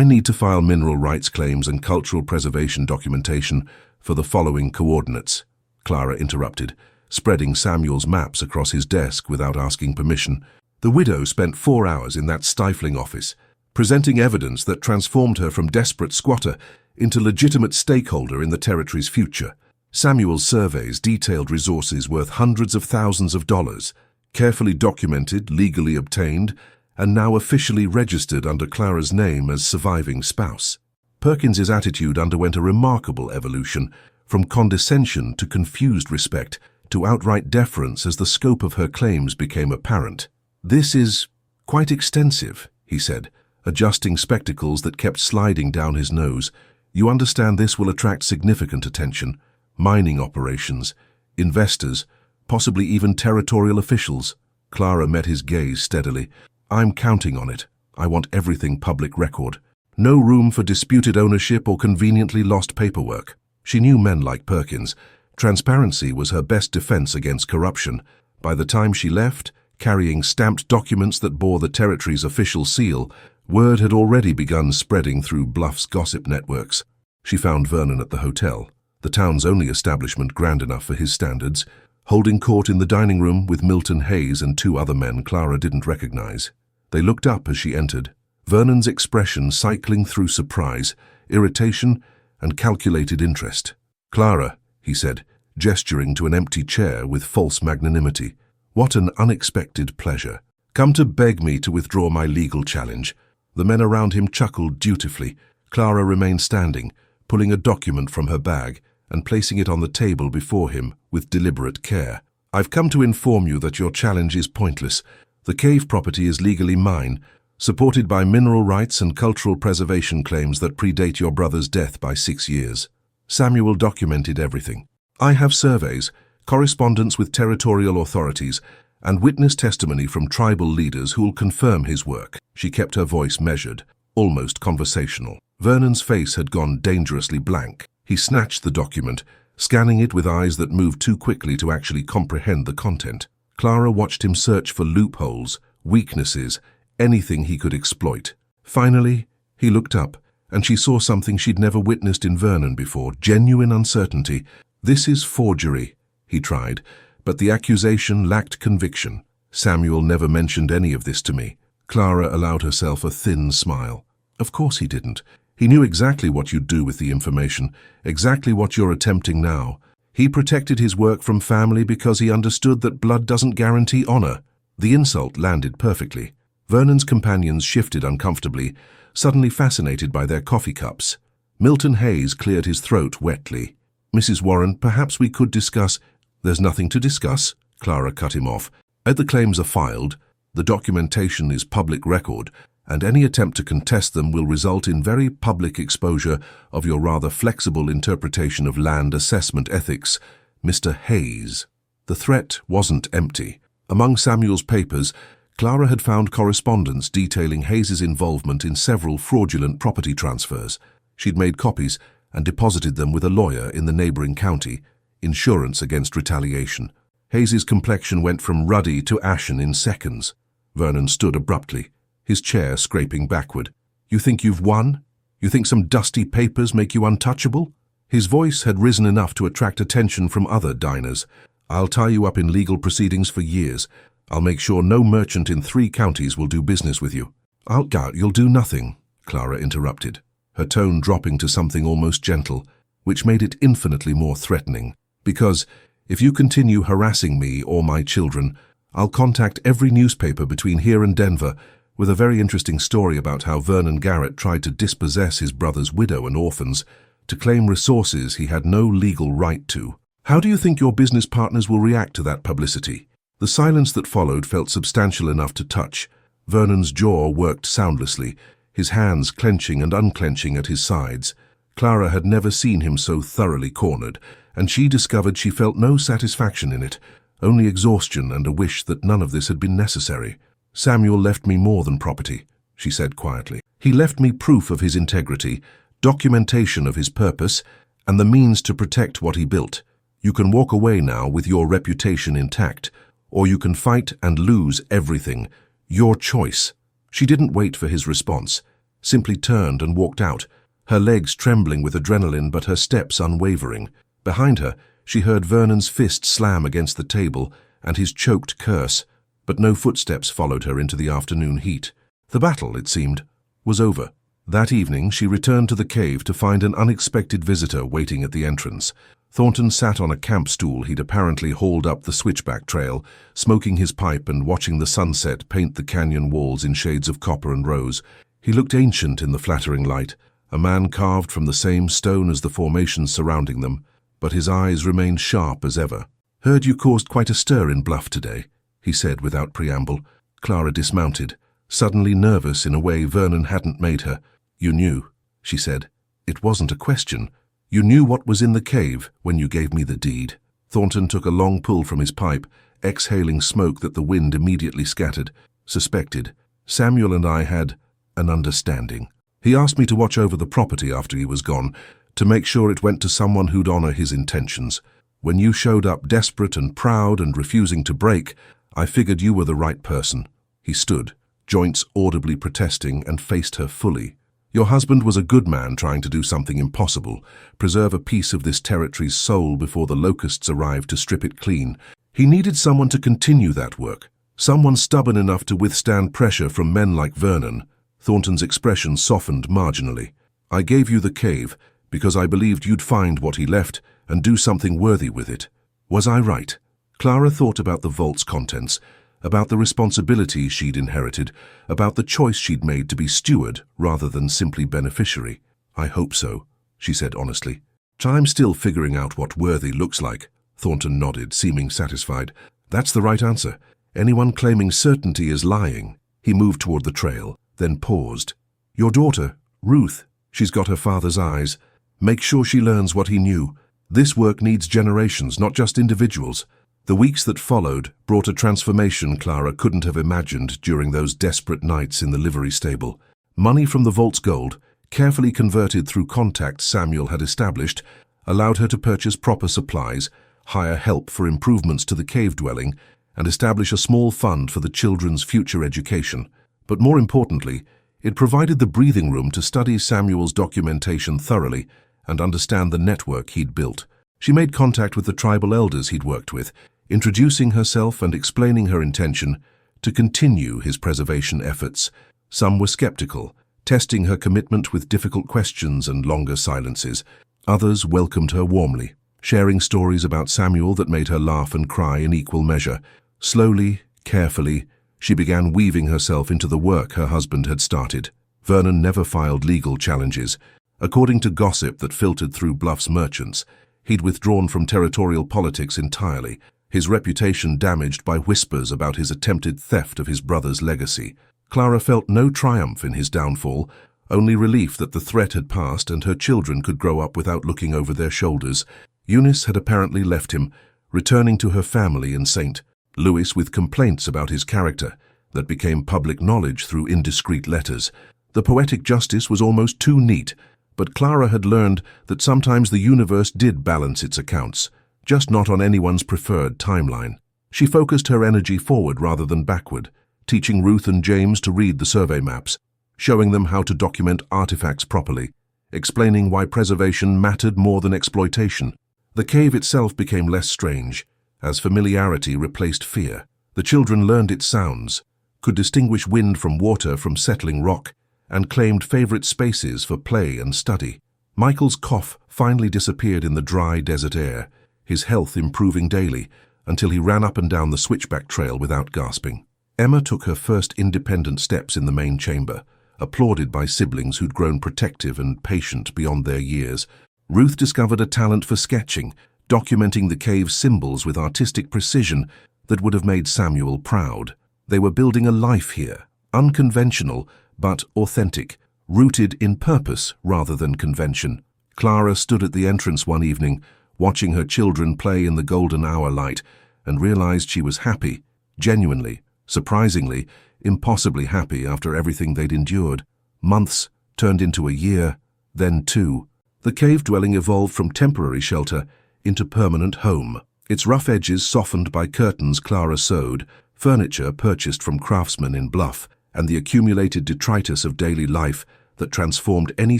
need to file mineral rights claims and cultural preservation documentation for the following coordinates," Clara interrupted, spreading Samuel's maps across his desk without asking permission. The widow spent 4 hours in that stifling office, presenting evidence that transformed her from desperate squatter into legitimate stakeholder in the territory's future. Samuel's surveys detailed resources worth hundreds of thousands of dollars, carefully documented, legally obtained, and now officially registered under Clara's name as surviving spouse. Perkins's attitude underwent a remarkable evolution, from condescension to confused respect to outright deference as the scope of her claims became apparent. "This is quite extensive," he said, adjusting spectacles that kept sliding down his nose. "You understand this will attract significant attention. Mining operations, investors, possibly even territorial officials." Clara met his gaze steadily. "I'm counting on it. I want everything public record. No room for disputed ownership or conveniently lost paperwork." She knew men like Perkins. Transparency was her best defense against corruption. By the time she left, carrying stamped documents that bore the territory's official seal, word had already begun spreading through Bluff's gossip networks. She found Vernon at the hotel, the town's only establishment grand enough for his standards, holding court in the dining room with Milton Hayes and 2 other men Clara didn't recognize. They looked up as she entered, Vernon's expression cycling through surprise, irritation, and calculated interest. "Clara," he said, gesturing to an empty chair with false magnanimity, "what an unexpected pleasure. Come to beg me to withdraw my legal challenge." The men around him chuckled dutifully. Clara remained standing, pulling a document from her bag and placing it on the table before him with deliberate care. "I've come to inform you that your challenge is pointless. The cave property is legally mine, supported by mineral rights and cultural preservation claims that predate your brother's death by 6 years. Samuel documented everything. I have surveys, correspondence with territorial authorities, and witness testimony from tribal leaders who'll confirm his work." She kept her voice measured, almost conversational. Vernon's face had gone dangerously blank. He snatched the document, scanning it with eyes that moved too quickly to actually comprehend the content. Clara watched him search for loopholes, weaknesses, anything he could exploit. Finally, he looked up, and she saw something she'd never witnessed in Vernon before, genuine uncertainty. "This is forgery," he tried, but the accusation lacked conviction. "Samuel never mentioned any of this to me." Clara allowed herself a thin smile. "Of course he didn't. He knew exactly what you'd do with the information, exactly what you're attempting now. He protected his work from family because he understood that blood doesn't guarantee honor." The insult landed perfectly. Vernon's companions shifted uncomfortably, suddenly fascinated by their coffee cups. Milton Hayes cleared his throat wetly. "Mrs. Warren, perhaps we could discuss—" "There's nothing to discuss," Clara cut him off. "The claims are filed, the documentation is public record, and any attempt to contest them will result in very public exposure of your rather flexible interpretation of land assessment ethics, Mr. Hayes." The threat wasn't empty. Among Samuel's papers, Clara had found correspondence detailing Hayes's involvement in several fraudulent property transfers. She'd made copies and deposited them with a lawyer in the neighboring county, insurance against retaliation. Hayes's complexion went from ruddy to ashen in seconds. Vernon stood abruptly, his chair scraping backward. "You think you've won? You think some dusty papers make you untouchable?" His voice had risen enough to attract attention from other diners. "I'll tie you up in legal proceedings for years. I'll make sure no merchant in 3 counties will do business with you." "You'll do nothing," Clara interrupted, her tone dropping to something almost gentle, which made it infinitely more threatening. "Because if you continue harassing me or my children, I'll contact every newspaper between here and Denver with a very interesting story about how Vernon Garrett tried to dispossess his brother's widow and orphans to claim resources he had no legal right to. How do you think your business partners will react to that publicity?" The silence that followed felt substantial enough to touch. Vernon's jaw worked soundlessly, his hands clenching and unclenching at his sides. Clara had never seen him so thoroughly cornered, and she discovered she felt no satisfaction in it, only exhaustion and a wish that none of this had been necessary. "Samuel left me more than property," she said quietly. "He left me proof of his integrity, documentation of his purpose, and the means to protect what he built. You can walk away now with your reputation intact, or you can fight and lose everything. Your choice." She didn't wait for his response, simply turned and walked out, her legs trembling with adrenaline but her steps unwavering. Behind her, she heard Vernon's fist slam against the table and his choked curse, but no footsteps followed her into the afternoon heat. The battle, it seemed, was over. That evening, she returned to the cave to find an unexpected visitor waiting at the entrance. Thornton sat on a camp stool he'd apparently hauled up the switchback trail, smoking his pipe and watching the sunset paint the canyon walls in shades of copper and rose. He looked ancient in the flattering light, a man carved from the same stone as the formations surrounding them, but his eyes remained sharp as ever. "Heard you caused quite a stir in Bluff today," he said without preamble. Clara dismounted, suddenly nervous in a way Vernon hadn't made her. "You knew," she said. "It wasn't a question. You knew what was in the cave when you gave me the deed." Thornton took a long pull from his pipe, exhaling smoke that the wind immediately scattered. "Suspected. Samuel and I had an understanding. He asked me to watch over the property after he was gone, to make sure it went to someone who'd honor his intentions. When you showed up desperate and proud and refusing to break, I figured you were the right person." He stood, joints audibly protesting, and faced her fully. "Your husband was a good man trying to do something impossible, preserve a piece of this territory's soul before the locusts arrived to strip it clean. He needed someone to continue that work, someone stubborn enough to withstand pressure from men like Vernon." Thornton's expression softened marginally. "I gave you the cave because I believed you'd find what he left and do something worthy with it. Was I right?" Clara thought about the vault's contents, about the responsibility she'd inherited, about the choice she'd made to be steward rather than simply beneficiary. "I hope so," she said honestly. "I'm still figuring out what worthy looks like." Thornton nodded, seeming satisfied. "That's the right answer. Anyone claiming certainty is lying." He moved toward the trail, then paused. "Your daughter, Ruth, she's got her father's eyes. Make sure she learns what he knew. This work needs generations, not just individuals." The weeks that followed brought a transformation Clara couldn't have imagined during those desperate nights in the livery stable. Money from the vault's gold, carefully converted through contacts Samuel had established, allowed her to purchase proper supplies, hire help for improvements to the cave dwelling, and establish a small fund for the children's future education. But more importantly, it provided the breathing room to study Samuel's documentation thoroughly and understand the network he'd built. She made contact with the tribal elders he'd worked with, introducing herself and explaining her intention to continue his preservation efforts. Some were skeptical, testing her commitment with difficult questions and longer silences. Others welcomed her warmly, sharing stories about Samuel that made her laugh and cry in equal measure. Slowly, carefully, she began weaving herself into the work her husband had started. Vernon never filed legal challenges. According to gossip that filtered through Bluff's merchants, he'd withdrawn from territorial politics entirely, his reputation damaged by whispers about his attempted theft of his brother's legacy. Clara felt no triumph in his downfall, only relief that the threat had passed and her children could grow up without looking over their shoulders. Eunice had apparently left him, returning to her family in St. Louis with complaints about his character that became public knowledge through indiscreet letters. The poetic justice was almost too neat, but Clara had learned that sometimes the universe did balance its accounts, just not on anyone's preferred timeline. She focused her energy forward rather than backward, teaching Ruth and James to read the survey maps, showing them how to document artifacts properly, explaining why preservation mattered more than exploitation. The cave itself became less strange, as familiarity replaced fear. The children learned its sounds, could distinguish wind from water from settling rock, and claimed favorite spaces for play and study. Michael's cough finally disappeared in the dry desert air, his health improving daily, until he ran up and down the switchback trail without gasping. Emma took her first independent steps in the main chamber, applauded by siblings who'd grown protective and patient beyond their years. Ruth discovered a talent for sketching, documenting the cave's symbols with artistic precision that would have made Samuel proud. They were building a life here, unconventional but authentic, rooted in purpose rather than convention. Clara stood at the entrance one evening, watching her children play in the golden hour light, and realized she was happy, genuinely, surprisingly, impossibly happy after everything they'd endured. Months turned into a year, then 2. The cave dwelling evolved from temporary shelter into permanent home. Its rough edges softened by curtains Clara sewed, furniture purchased from craftsmen in Bluff, and the accumulated detritus of daily life that transformed any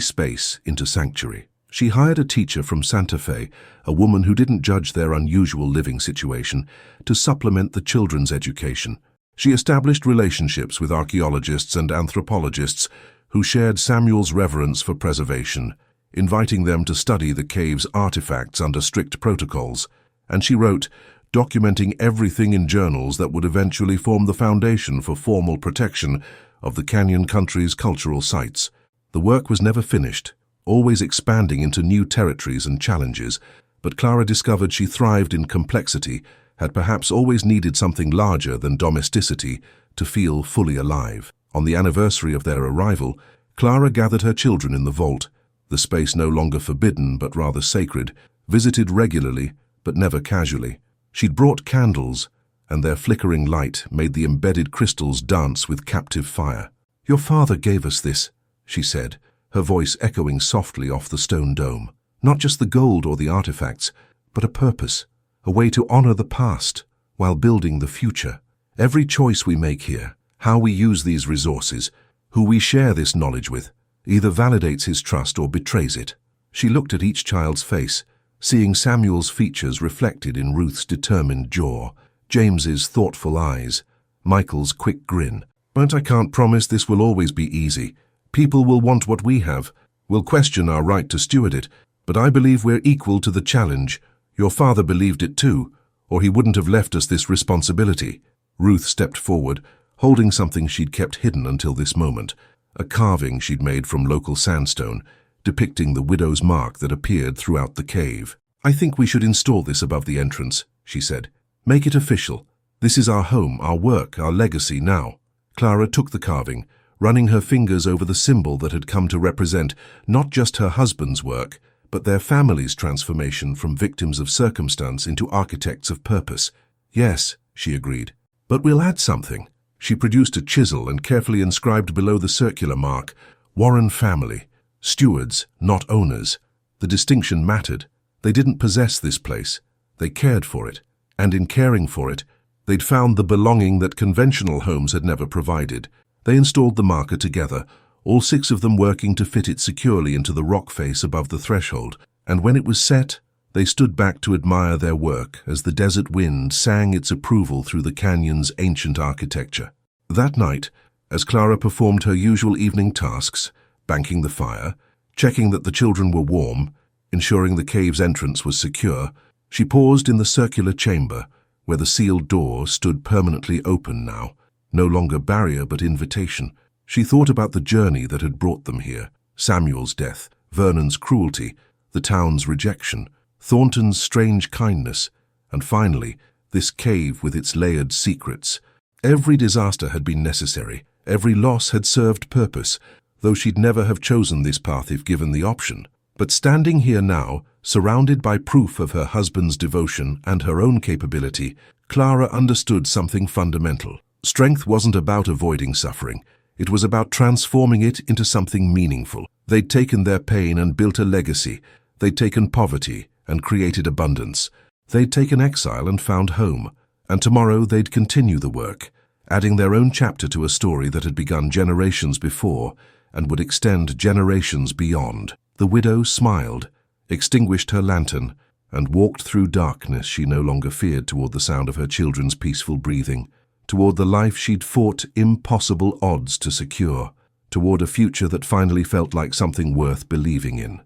space into sanctuary. She hired a teacher from Santa Fe, a woman who didn't judge their unusual living situation, to supplement the children's education. She established relationships with archaeologists and anthropologists who shared Samuel's reverence for preservation, inviting them to study the cave's artifacts under strict protocols. And she wrote, documenting everything in journals that would eventually form the foundation for formal protection of the Canyon Country's cultural sites. The work was never finished, always expanding into new territories and challenges, but Clara discovered she thrived in complexity, had perhaps always needed something larger than domesticity to feel fully alive. On the anniversary of their arrival, Clara gathered her children in the vault, the space no longer forbidden but rather sacred, visited regularly but never casually. She'd brought candles, and their flickering light made the embedded crystals dance with captive fire. "Your father gave us this," she said, her voice echoing softly off the stone dome. "Not just the gold or the artifacts, but a purpose, a way to honor the past while building the future. Every choice we make here, how we use these resources, who we share this knowledge with, either validates his trust or betrays it." She looked at each child's face, seeing Samuel's features reflected in Ruth's determined jaw, James's thoughtful eyes, Michael's quick grin. "But I can't promise this will always be easy. People will want what we have, will question our right to steward it, but I believe we're equal to the challenge. Your father believed it too, or he wouldn't have left us this responsibility." Ruth stepped forward, holding something she'd kept hidden until this moment, a carving she'd made from local sandstone, depicting the widow's mark that appeared throughout the cave. "I think we should install this above the entrance," she said. "Make it official. This is our home, our work, our legacy now." Clara took the carving, running her fingers over the symbol that had come to represent not just her husband's work, but their family's transformation from victims of circumstance into architects of purpose. "Yes," she agreed. "But we'll add something." She produced a chisel and carefully inscribed below the circular mark, "Warren family. Stewards, not owners." The distinction mattered. They didn't possess this place. They cared for it. And in caring for it, they'd found the belonging that conventional homes had never provided. They installed the marker together, all 6 of them working to fit it securely into the rock face above the threshold. And when it was set, they stood back to admire their work as the desert wind sang its approval through the canyon's ancient architecture. That night, as Clara performed her usual evening tasks, banking the fire, checking that the children were warm, ensuring the cave's entrance was secure, she paused in the circular chamber, where the sealed door stood permanently open now, no longer barrier but invitation. She thought about the journey that had brought them here, Samuel's death, Vernon's cruelty, the town's rejection, Thornton's strange kindness, and finally, this cave with its layered secrets. Every disaster had been necessary, every loss had served purpose, though she'd never have chosen this path if given the option. But standing here now, surrounded by proof of her husband's devotion and her own capability, Clara understood something fundamental. Strength wasn't about avoiding suffering. It was about transforming it into something meaningful. They'd taken their pain and built a legacy. They'd taken poverty and created abundance. They'd taken exile and found home. And tomorrow they'd continue the work, adding their own chapter to a story that had begun generations before and would extend generations beyond. The widow smiled, extinguished her lantern, and walked through darkness she no longer feared toward the sound of her children's peaceful breathing, toward the life she'd fought impossible odds to secure, toward a future that finally felt like something worth believing in.